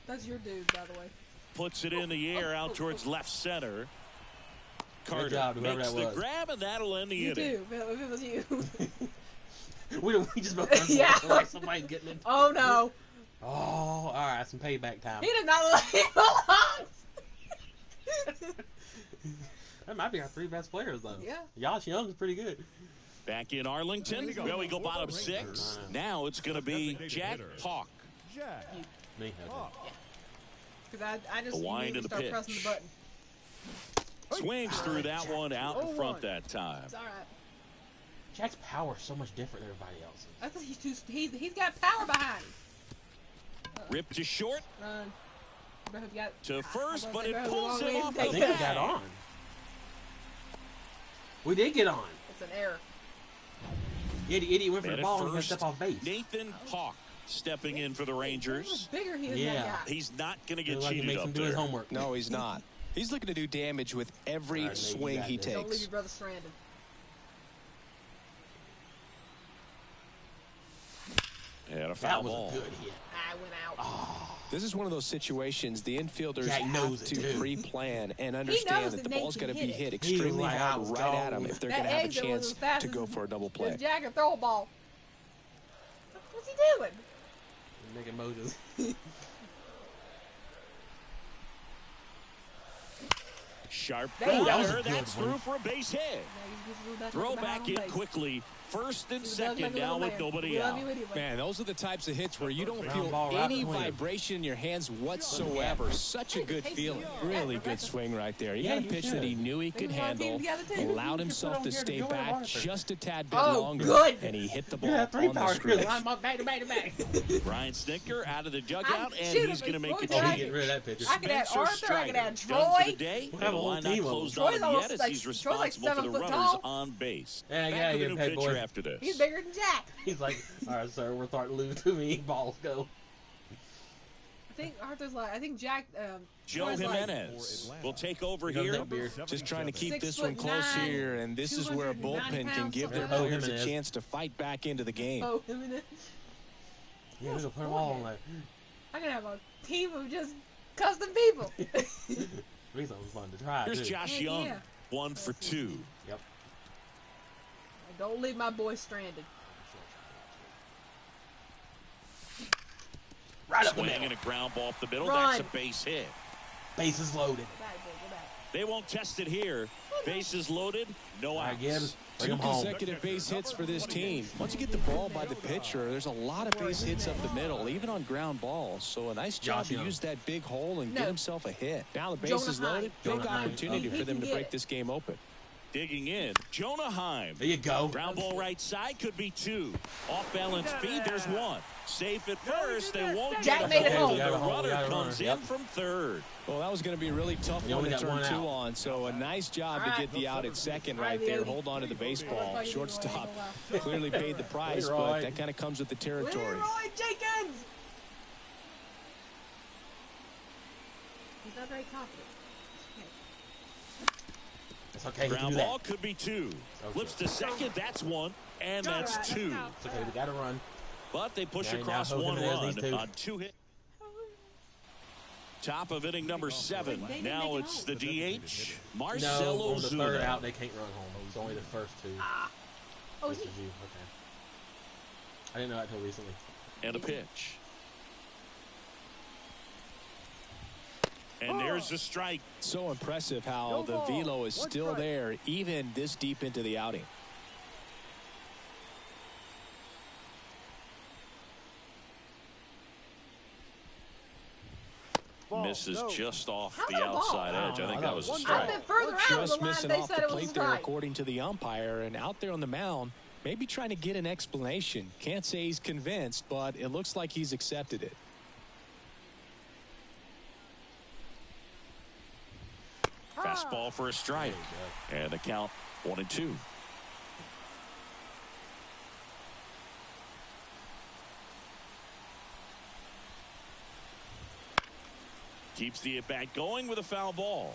That's your dude, by the way. Puts it in the air out towards left center. Carter job, whoever makes that the was. grab, and that'll end the You inning. do. If it was you. we just both Yeah. like somebody's getting it. Oh no. Oh, all right, some payback time. He did not let him alone. That might be our 3 best players, though. Yeah. Josh Young's pretty good. Back in Arlington, well, we go bottom 6. Now it's going to be Jack Hawk. Jack. Me, Hawk. Because I just The wind immediately of the start pitch. pressing the button. Swings through that one out in 0-1. front that time. It's all right. Jack's power is so much different than everybody else's. That's because he's got power behind him. Ripped to short, Run. Bro, you got, to first, I'm but gonna it say, bro, pulls we him won't off let I him the think we take got bag. on. We did get on. It's an error. Idiot went for Man the at ball and he first, step off base. Nathan Hawk stepping in for the How Rangers. bigger he is Yeah. than that guy. He's not going to get Looks like he cheated makes up him do his there. homework. No, he's not. He's looking to do damage with every All right, maybe swing you got he this. Don't leave takes. your brother stranded. And a foul That was ball. a good hit. I went out. This is one of those situations the infielders Jack knows have it, to too. pre-plan and knows understand that that the Nate ball's can got to hit be it. hit He was extremely like, I hard was right at gone. him if they're That going to have a exit was chance as fast to as go for a double play. This Jack can throw a ball. What's he doing? Making Moses. Sharp That was grounder. a good That's one. through for a base hit. Now he gets a little Throw back back on in base. quickly. First and He does second make a down little with man. nobody We love out. you anyway. Man, those are the types of hits where you don't Ground feel ball right any between 'em. vibration in your hands whatsoever. Such a good feeling. Really good swing right there. You Yeah, got a you pitch should. that he knew he could Maybe one team handle, together, too. allowed himself on to here to stay join back Hartford. just a tad bit Oh, longer, good. and he hit the You ball have 3 on the power screw. screws. I'm up back to back to back. Brian Stinker out of the dugout, and shoot he's him, going to make a he's Oh, going he to change. get rid of that pitcher. I could add Spencer Arthur, I could add Strider done for Troy. the day. We have And a the whole line team not of closed them. on Troy's him almost yet as like- he's Troy's like responsible for 7 the foot runners tall. on base. Yeah, Back yeah, with you a new big boy. pitcher after this. He's bigger than Jack. He's like, all right, sir, we're starting to lose too many balls. Go. I think Arthur's like, I think Jack, Joe Troy's like Jimenez will take over He doesn't here. have beer. Just trying to keep 6'9", this one close here, and this is where a 290 bullpen can give their pounds, something players like a that. chance to fight back into the game. Oh, him and it. Yeah, we're gonna put them all on there. I can have a team of just custom people. At least that was fun to try. Here's too. Josh Heck Young, yeah. 1 for 2. Yep. Don't leave my boy stranded. Right up the Swing and middle. a ground ball up the middle. Run. That's a base hit. Bases loaded. Go back, boy, go back. They won't test it here. Bases loaded, no All right, outs. Gibbs. Bring Two him home. consecutive base hits for this team. Once you get the ball by the pitcher, there's a lot of base hits up the middle, even on ground balls. So a nice job Josh to Young. use that big hole and No. get himself a hit. Now the base Jonah is loaded. Heim. Big Jonah Heim. opportunity He for them can to get break it. this game open. Digging in, Jonah Heim. There you go. Ground ball right side could be 2. Off balance feed, there's 1. Safe at first, they won't Jack get a made it hold. home. The We got a home, we runner got a comes runner. in from third. Well, that was going to be a really tough You one only to got turn one 2 out. on. So a nice job to get the out at second All right, right there. Leody. Hold on to the baseball. Shortstop clearly paid the price, Leroy. but that kind of comes with the territory. Leroy Jenkins! He's not very confident. It's okay. He can Ground do ball that. could be 2. Okay. Flips to second, that's 1. And that's 2. It's okay. We got to run. But they push Yeah, now across Hogan 1 has run these 2. on 2 hits. Top of inning number 7. They didn't Now make it it's home. the DH, No, Marcelo on the third Zuna. out, they can't run home. It's only the first 2. Oh, This he, is you. Okay. I didn't know that until recently. And a pitch. And there's the strike. So impressive how the velo is still there even this deep into the outing. Misses just off the outside edge. I think that was a I've strike. been further out of the Just line. missing They off said the it was a plate there, strike. according to the umpire. And out there on the mound, maybe trying to get an explanation. Can't say he's convinced, but it looks like he's accepted it. Fastball for a strike. And the count 1-2. Keeps the at-bat going with a foul ball.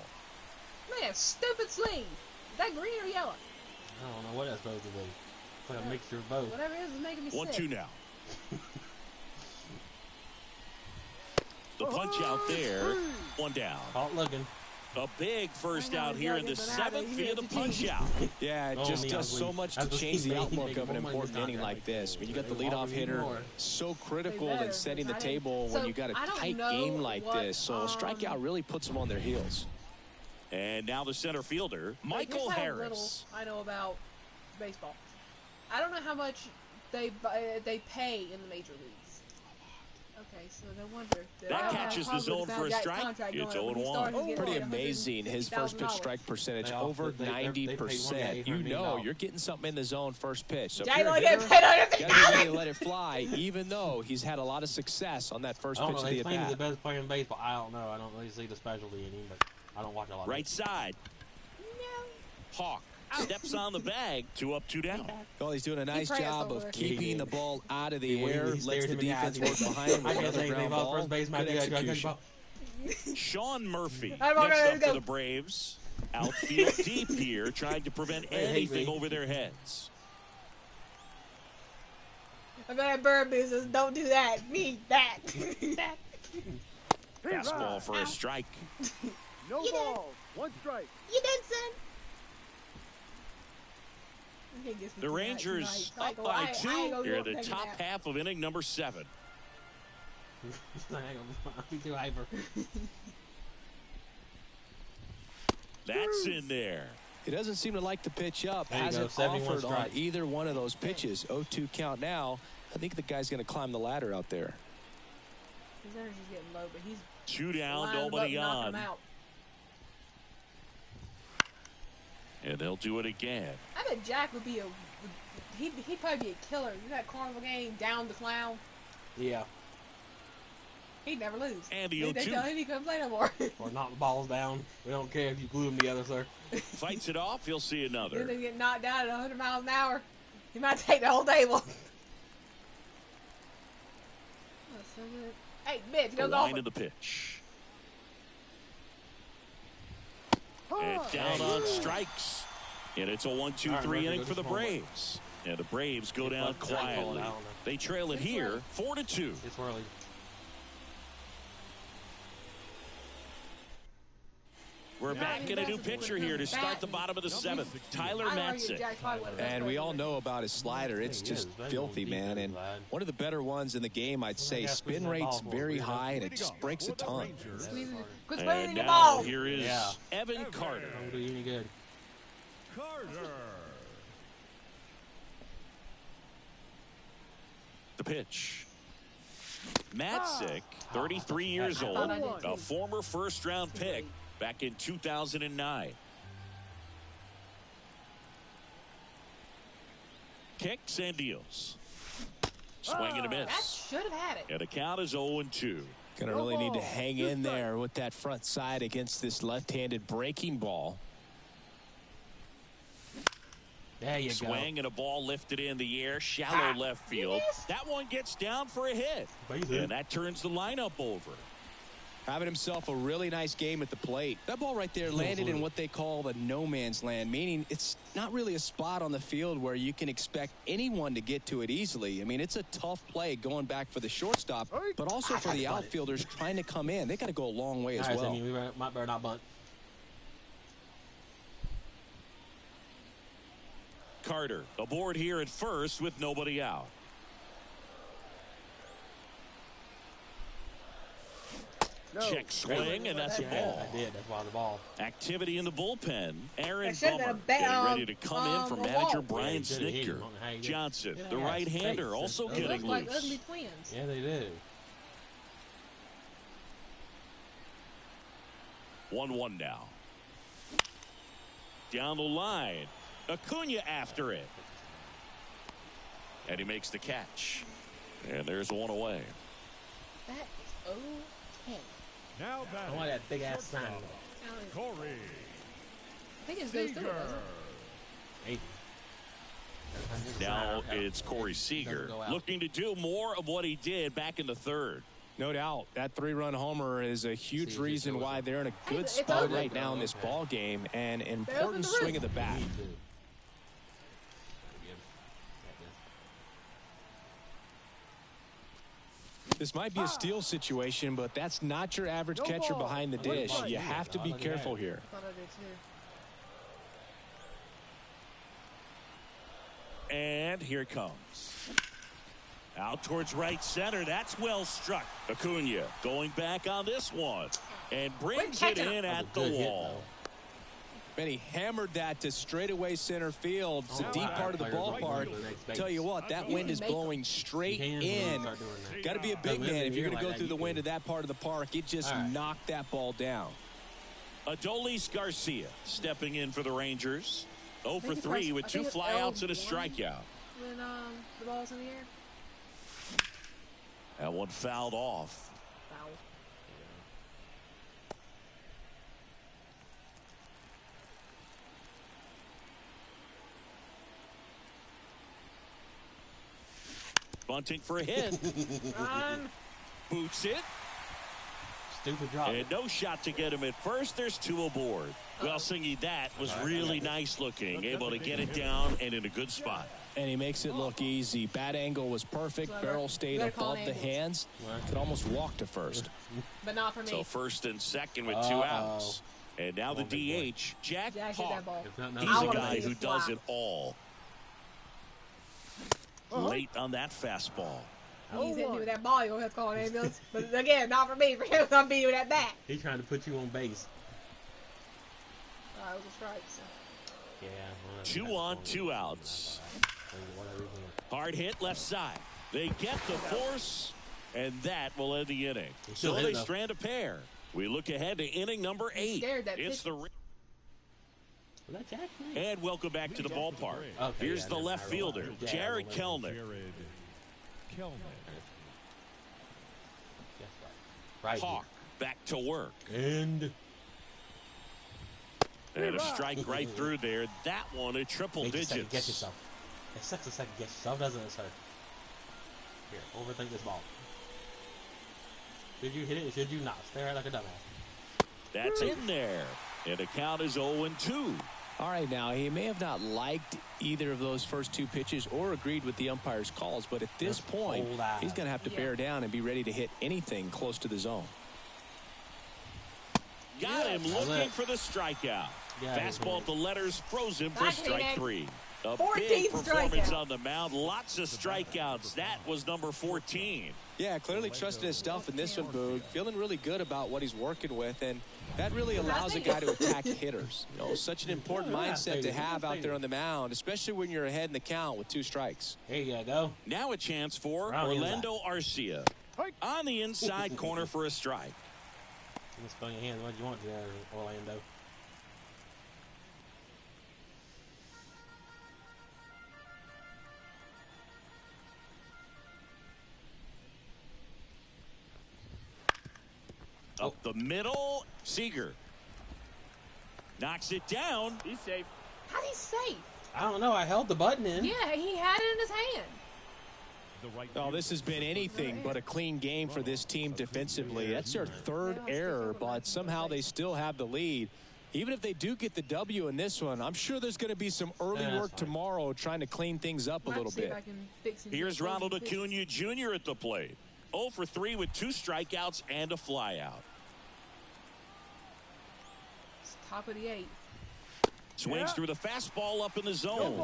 Man, stupid sleeve. Is that green or yellow? I don't know what that's supposed to be. It's like a mixture of both. Whatever it is making me sick. 1-2 now. The punch out there. One down. Caught looking. A big first out here in the seventh via the punch out. Yeah, it just does so much to change the outlook of an important inning like this. When you got the leadoff hitter so critical in setting the table when you got a tight game like this. So a strikeout really puts them on their heels. And now the center fielder, Michael Harris. I know about baseball. I don't know how much they pay in the major leagues. Okay, so no wonder. That catches the zone for a strike. It's 0-1. Pretty amazing. His first pitch strike percentage over 90%. You know you're getting something in the zone first pitch. So if you're a hitter, gotta be ready to let it fly, even though he's had a lot of success on that first pitch of the at-bat. He's the best player in baseball. I don't know. I don't really see the specialty in him, but I don't watch a lot. Right side. Hawk steps on the bag. 2 up, 2 down. Well, he's doing a nice job of keeping the ball out of the air. Lets the defense work behind him with another ground ball. Good execution. Sean Murphy next up for the Braves. Outfield deep here, trying to prevent anything over their heads. I'm at bird business. Don't do that. Me, that. Fastball for a strike. No ball. 1 strike. You did, son. The Rangers up by 2 here in the top half of inning number 7. I'll be too hyper. That's in there. He doesn't seem to like the pitch up. Hasn't offered on either one of those pitches. 0-2 count now. I think the guy's going to climb the ladder out there. His energy's getting low, but he's 2 down, nobody on. And they'll do it again. I bet Jack would be he'd probably be a killer. You that carnival game, down the clown. Yeah. He'd never lose. And the 0-2. They tell him he couldn't play no more. Or knock the balls down. We don't care if you glue them together, sir. Fights it off. He'll see another. Then they get knocked down at 100 miles an hour. He might take the whole table. So good. Hey, bitch, go line of the pitch. And down on strikes. And it's a 1-2-3 inning for the Braves. And the Braves go down quietly. They trail it here 4-2. It's early. We're back in a new pitcher here to start the bottom of the 7th. Tyler Matzik. And we all know about his slider. It's just filthy, man. And one of the better ones in the game, I'd say. Spin rate's very high, and it just breaks a ton. And now here is Evan Carter. Don't do you any good. Carter. The pitch. Matzik, 33 years old, a former first-round pick back in 2009. Kicks and deals. Swing and a miss. That should have had it. And the count is 0-2. Gonna really need to hang in there with that front side against this left-handed breaking ball. There you go. Swing and a ball lifted in the air, shallow left field. That one gets down for a hit. And that turns the lineup over. Having himself a really nice game at the plate. That ball right there landed in what they call the no man's land, meaning it's not really a spot on the field where you can expect anyone to get to it easily. I mean, it's a tough play going back for the shortstop, but also for the outfielders trying to come in. They got to go a long way as well. We might better not bunt. Carter aboard here at first with nobody out. Check swing, and that's a ball. I did. That's why the ball. Activity in the bullpen. Aaron That should've Bummer been a getting ready to come in for manager wall. Brian Yeah, he Snitker. hit him. Johnson, Yeah, the right-hander, space. also They They getting look like loose. ugly twins. Yeah, they do. 1-1 now. Down the line. Acuna after it. And he makes the catch. And there's one away. That is okay. Now I batting. want that big ass sign. Corey. I think it's goes through it, doesn't it? Maybe. Now it's Corey Seager looking to do more of what he did back in the third. No doubt. That 3-run homer is a huge See, reason why they're in a good it's spot over. right now in this ball game, and an opened important the swing room. of the bat. This might be a steal situation, but that's not your average No catcher ball. behind the What dish. ball? You have to be careful here. I thought I did too. And here it comes. Out towards right center. That's well struck. Acuna going back on this one. And brings it in at the wall. And he hammered that to straightaway center field. It's a deep part of the ballpark. Tell you what, that wind is blowing straight in. Got to be a big man if you're going to go through the wind of that part of the park. It just knocked that ball down. Adolis Garcia stepping in for the Rangers. 0 for think it's 3 like- with I 2 think it's flyouts and a L1. strikeout. When the ball's in the air. That one fouled off. Foul. Bunting for a hit. Run. Boots it. Stupid drop. And no shot to get him at first. There's 2 aboard. Well, Singy, that was really nice looking. Able to get it down and in a good spot. And he makes it look easy. Bat angle was perfect. So Barrel stayed you gotta call above an the ambulance. hands. Could almost walk to first. But not for me. So first and second with 2 outs. And now the DH, Jack Jack hit Hawk. that ball. He's I a wanna guy see who it does fly. it all. Late on that fastball. He's hitting me with that ball. You're going to have to call an ambulance. But again, not for me. For him, I'm beating with that bat. He's trying to put you on base. It was a strike. So. Yeah. 2 on, 2 outs. Hard hit left side. They get the force, and that will end the inning. So they strand a pair. We look ahead to inning number 8. Scared that It's pitch. the Was that Jack? and welcome back to the ballpark. Okay, Here's yeah, the I left realized. fielder, Yeah, Jared I Kellner. Jared Kellner. Right. Hawk back to work. And And a strike right through there. That one a triple make a second guess digits. yourself. It sucks to second guess yourself, doesn't it, sir? Here, overthink this ball. Should you hit it or should you not? Stare at it like a dumbass. That's in there. And the count is 0-2. All right, now, he may have not liked either of those first 2 pitches or agreed with the umpire's calls, but at this point, he's going to have to bear down and be ready to hit anything close to the zone. Got him looking for the strikeout. Fastball at the letters, froze him for strike 3. A big 14th performance strikeout. on the mound. Lots of strikeouts. That was number 14. Yeah, clearly trusting his stuff in this one, Boog. Feeling really good about what he's working with, and that really allows a guy to attack hitters. You know, such an important mindset to have out there on the mound, especially when you're ahead in the count with 2 strikes. Here you go. Now a chance for Around the Orlando Arcia. On the inside corner for a strike. Let's go in your hands. What do you want there, Orlando? Up the middle, Seager. Knocks it down. He's safe. How'd he safe? I don't know. I held the button in. Yeah, he had it in his hand. The right Oh, this has been anything but a clean game for this team defensively. That's their 3rd error, but somehow they still have the lead. Even if they do get the W in this one, I'm sure there's going to be some early work tomorrow trying to clean things up a little See if bit. I can fix him. Here's Ronald Acuna Jr. at the plate. 0 for 3 with 2 strikeouts and a flyout. Top of the 8th. Swings through the fastball up in the zone.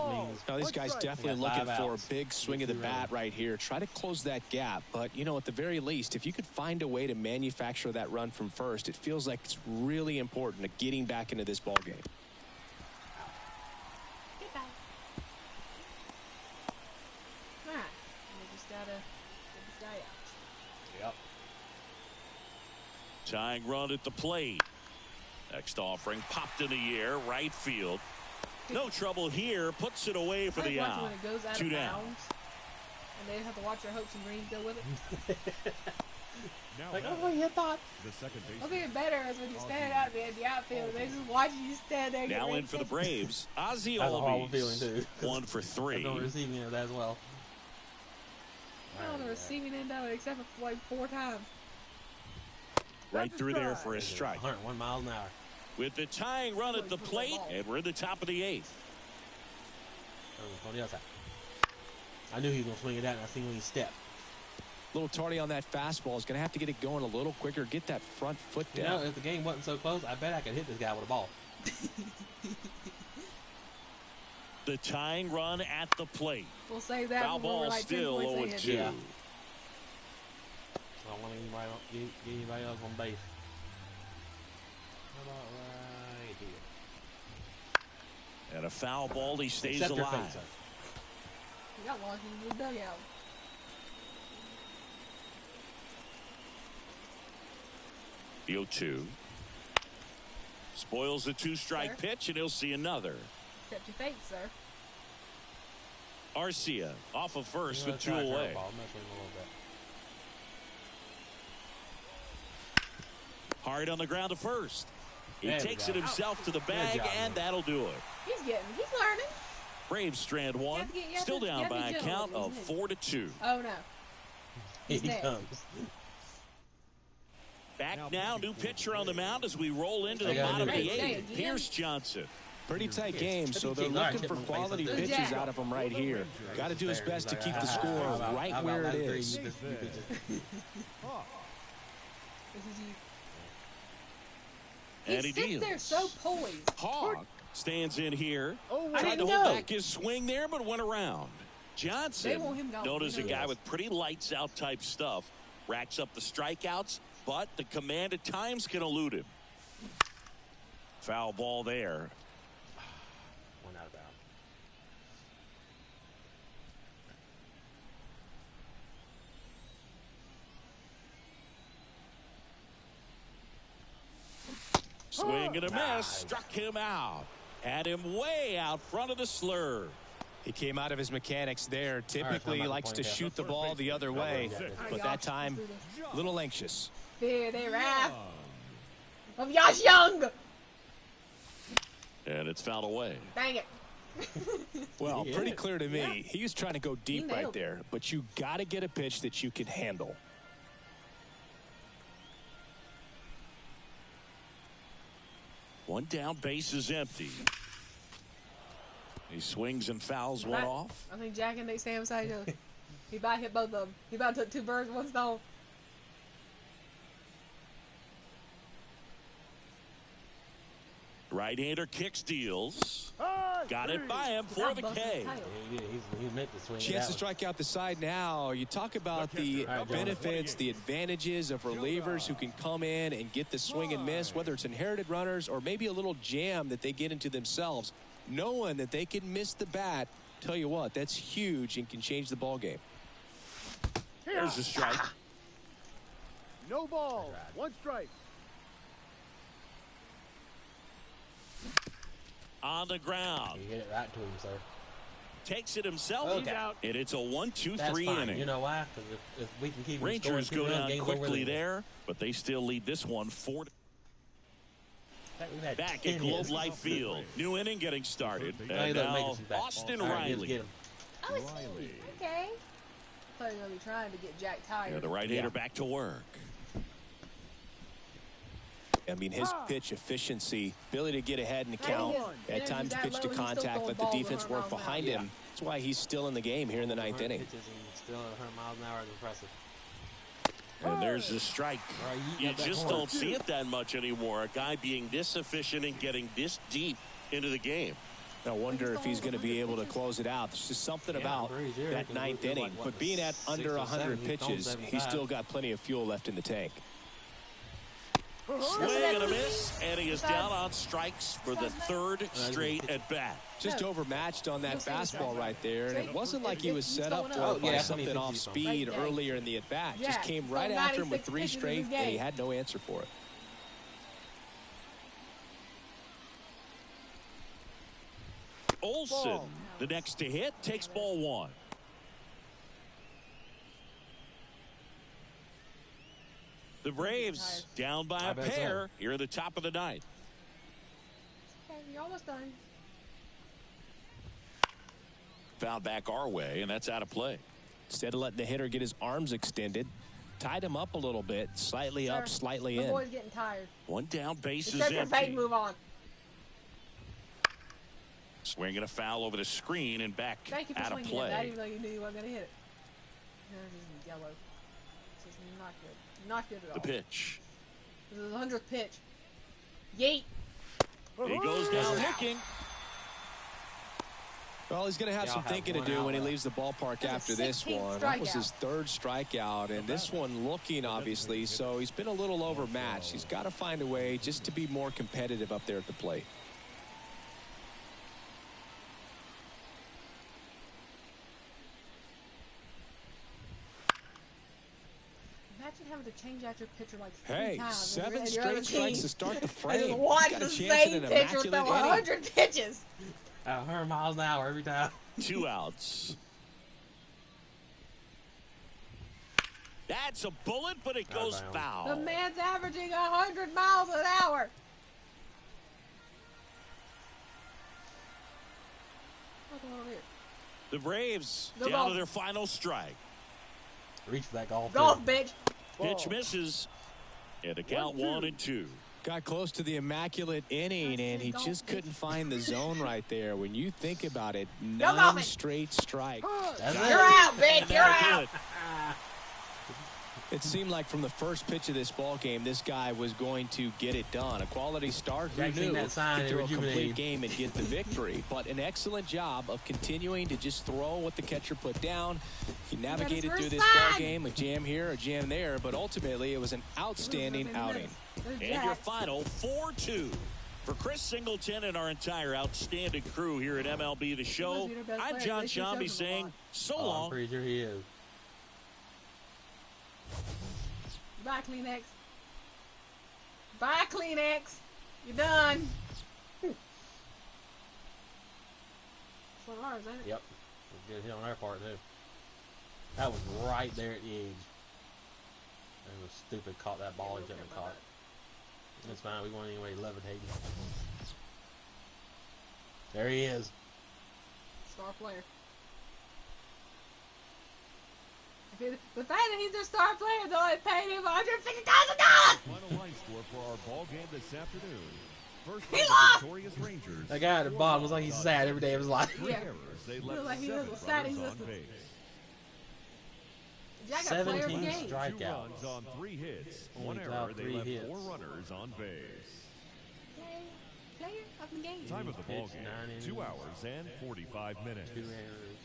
Now, this guy's definitely looking for a big swing of the bat right here. Try to close that gap. But, you know, at the very least, if you could find a way to manufacture that run from first, it feels like it's really important to getting back into this ball game. Goodbye. All right. We just got to get this guy out. Yep. Tying run at the plate. Next offering popped in the air, right field. No trouble here. Puts it away for the out. When it goes out 2 of down. bounds, and they have to watch their hopes and dreams go with it. Now Like, batting, oh, you thought. the second baseman. What's even better is when you stand out there in the outfield, and they just watch you stand there. Now in for the Braves, Ozzie That's a horrible feeling, Albies. too. 1 for 3. I'm on the receiving end of that as well. On the receiving end of it, except for like 4 times. Right through there for a strike. 101 miles an hour. With the tying run at the plate, and we're in the top of the 8th. On the outside. I knew he was going to swing it out, and I seen when he stepped. A little tardy on that fastball. Is going to have to get it going a little quicker. Get that front foot You down. know, if the game wasn't so close, I bet I could hit this guy with a ball. The tying run at the plate. We'll say that. Foul before we're ball like 10 still points 0-2. ahead. Yeah. I don't want get anybody else on base. How about right here? And a foul ball, he stays Except your alive. face, sir. You got launched into the dugout. The 0-2. Spoils the 2-strike pitch, and he'll see another. Except your face, sir. Arcia off of first with 2 Try a away. curveball. I'm messing with him a little bit. Hard on the ground to first. He There we takes go. it himself to the bag, job, and man. that'll do it. He's learning. Braves strand 1, still down by a count of 4-2. Oh, no. Here He's he next. comes. Back now, new pitcher on the mound as we roll into the They got bottom of a new the pitcher. 8th. Again. Pierce Johnson. Pretty tight game, so they're looking for quality pitches out of him right here. Got to do his best to keep the score right where it is. This is you. And He he sits there deals. so poised. Hawk stands in here. Oh, I Tried didn't to hold know. back his swing there, but went around. They Johnson, want him gone. known as a He guy knows. with pretty lights out type stuff, racks up the strikeouts, but the command at times can elude him. Foul ball there. One out of bounds. Swing and a miss, struck him out. Had him way out front of the slur. He came out of his mechanics there. Typically how about likes the to point shoot the ball the other way, but that time, a little anxious. Fear they wrath of Yash Young. And it's fouled away. Dang it. Well, Yeah. pretty clear to me. He was trying to go deep nailed right it. there, but you got to get a pitch that you can handle. One down, base is empty. He swings and fouls one off. I think Jack and Nate stand beside each other. He about hit both of them. He about took 2 birds, 1 stone. Right-hander kicks, deals. Got it by him for the K. He's meant to swing it Chance out. to strike out the side now. You talk about the benefits, the advantages of relievers who can come in and get the swing and miss, whether it's inherited runners or maybe a little jam that they get into themselves. Knowing that they can miss the bat, tell you what, that's huge and can change the ball game. There's the strike. No ball. 1 strike. On the ground. You hit it right to him, sir. Takes it himself. Okay. And it's a 1-2-3 That's fine. inning. You know why? Because if we can keep them Rangers scoring go 2 down games quickly over, there, but they still lead this one 4. we've had Back 10 at Globe hits. Life Field. New inning getting started. Hey, And look, now Magnus is back. Austin All right, let's Riley. get him. Oh, it's me. Okay. I thought you were going to be trying to get Jack tired. Yeah, the right-hander back to work. I mean, his pitch efficiency, ability to get ahead in the count, at times pitch to contact, let the defense work behind him. That's why he's still in the game here in the 9th inning. Pitches and still at 100 miles an hour is impressive. And there's the strike. Right, You got that just horn. don't see it that much anymore. A guy being this efficient and getting this deep into the game. I wonder if he's going to be able to close it out. There's just something about that ninth inning. But being at under 100 pitches, he's still got plenty of fuel left in the tank. Swing and a miss, and he is down on strikes for the third straight at bat. Just overmatched on that fastball right there, and it wasn't like he was set up for it by something off speed earlier in the at bat. Just came right after him with 3 straight, and he had no answer for it. Olsen, the next to hit, takes ball 1. The Braves down by a pair here at the top of the ninth. Okay, you're almost done. Foul back our way, and that's out of play. Instead of letting the hitter get his arms extended, tied him up a little bit, slightly up, slightly in. The boy's getting tired. One down, base is Except for empty. move on. Swinging a foul over the screen and back Thank you for out of swinging play. that, even though you knew you weren't going to hit it. This is yellow. This is not good. Not good at all. The pitch. This is the 100th pitch. Yeet. He goes down looking. Well, he's going to have some thinking to do when he leaves the ballpark after this one. That was his 3rd strikeout, and this one looking, obviously, so he's been a little overmatched. He's got to find a way just to be more competitive up there at the plate. Imagine having to change out your pitcher like 3 Hey, times. 7 straight strikes to start the frame. And watch Got a the chance same at an pitcher throw immaculate inning. 100 pitches. 100 miles an hour every time. 2 outs. That's a bullet, but it goes foul. The man's averaging 100 miles an hour. What's going on here? The Braves No down ball. to their final strike. Reach for that golf. Bitch. Pitch misses. And a count 1 and 2. Got close to the immaculate inning, and he just couldn't find the zone right there. When you think about it, 9 straight strikes. You're out, bitch. You're out. It seemed like from the first pitch of this ball game, this guy was going to get it done. A quality start, who knew, could throw a complete game and get the victory. But an excellent job of continuing to just throw what the catcher put down. He navigated through this ball game, a jam here, a jam there, but ultimately it was an outstanding outing. And your final 4-2. For Chris Singleton and our entire outstanding crew here at MLB The Show, I'm John Shambi saying so long. I'm pretty sure he is. Bye, Kleenex. Bye, Kleenex. You're done. It's one of ours, ain't it? Yep. Good hit on our part, too. That was right there at the edge. It was stupid. Caught that ball he shouldn't have caught. It's fine. We won anyway. Levitating. There he is. Star player. The fact that he's their star player, though, I paid him $150,000. Final line score for our ball game this afternoon. First He by the lost! victorious Rangers. That guy at the bottom was like he's sad every day of his life. Yeah. They Looked left like he 7 was sad he's runners on listening. base. Jack got player of the 17 game. 2 strikeouts. runs on 3 hits. Only 1 allowed error. They 3 left hits. 4 runners on base. Player of the game. Time of the ball Pitched game, 9 innings. 2 hours and 45 minutes. 2 errors.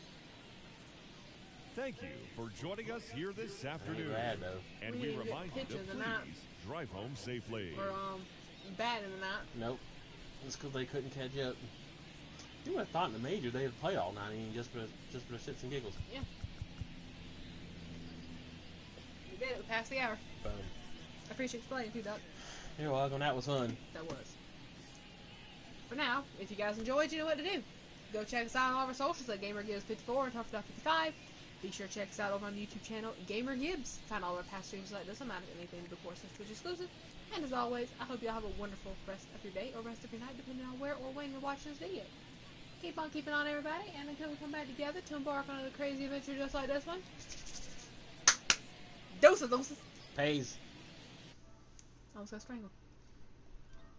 Thank you for joining us here this afternoon. Glad, though. And We we need to get remind you to pictures of that. please drive home safely. Or, batting the night. Nope. It's because they couldn't catch up. You would have thought in the major they would play all 9 innings just for the shits and giggles. Yeah. We did it. We passed the hour. Boom. I appreciate explaining too, Duck. You're welcome. That was fun. That was. For now, if you guys enjoyed, you know what to do. Go check us out on all of our socials at GamerGibbs54 and TougherDuck55. Be sure to check us out over on the YouTube channel GamerGibbs. Find all of our past streams like this. I'm out of anything but, of course, it's Twitch exclusive. And as always, I hope y'all have a wonderful rest of your day or rest of your night, depending on where or when you're watching this video. Keep on keeping on, everybody, and until we come back together to embark on another crazy adventure just like this one. Doses. Pays. Almost got strangled.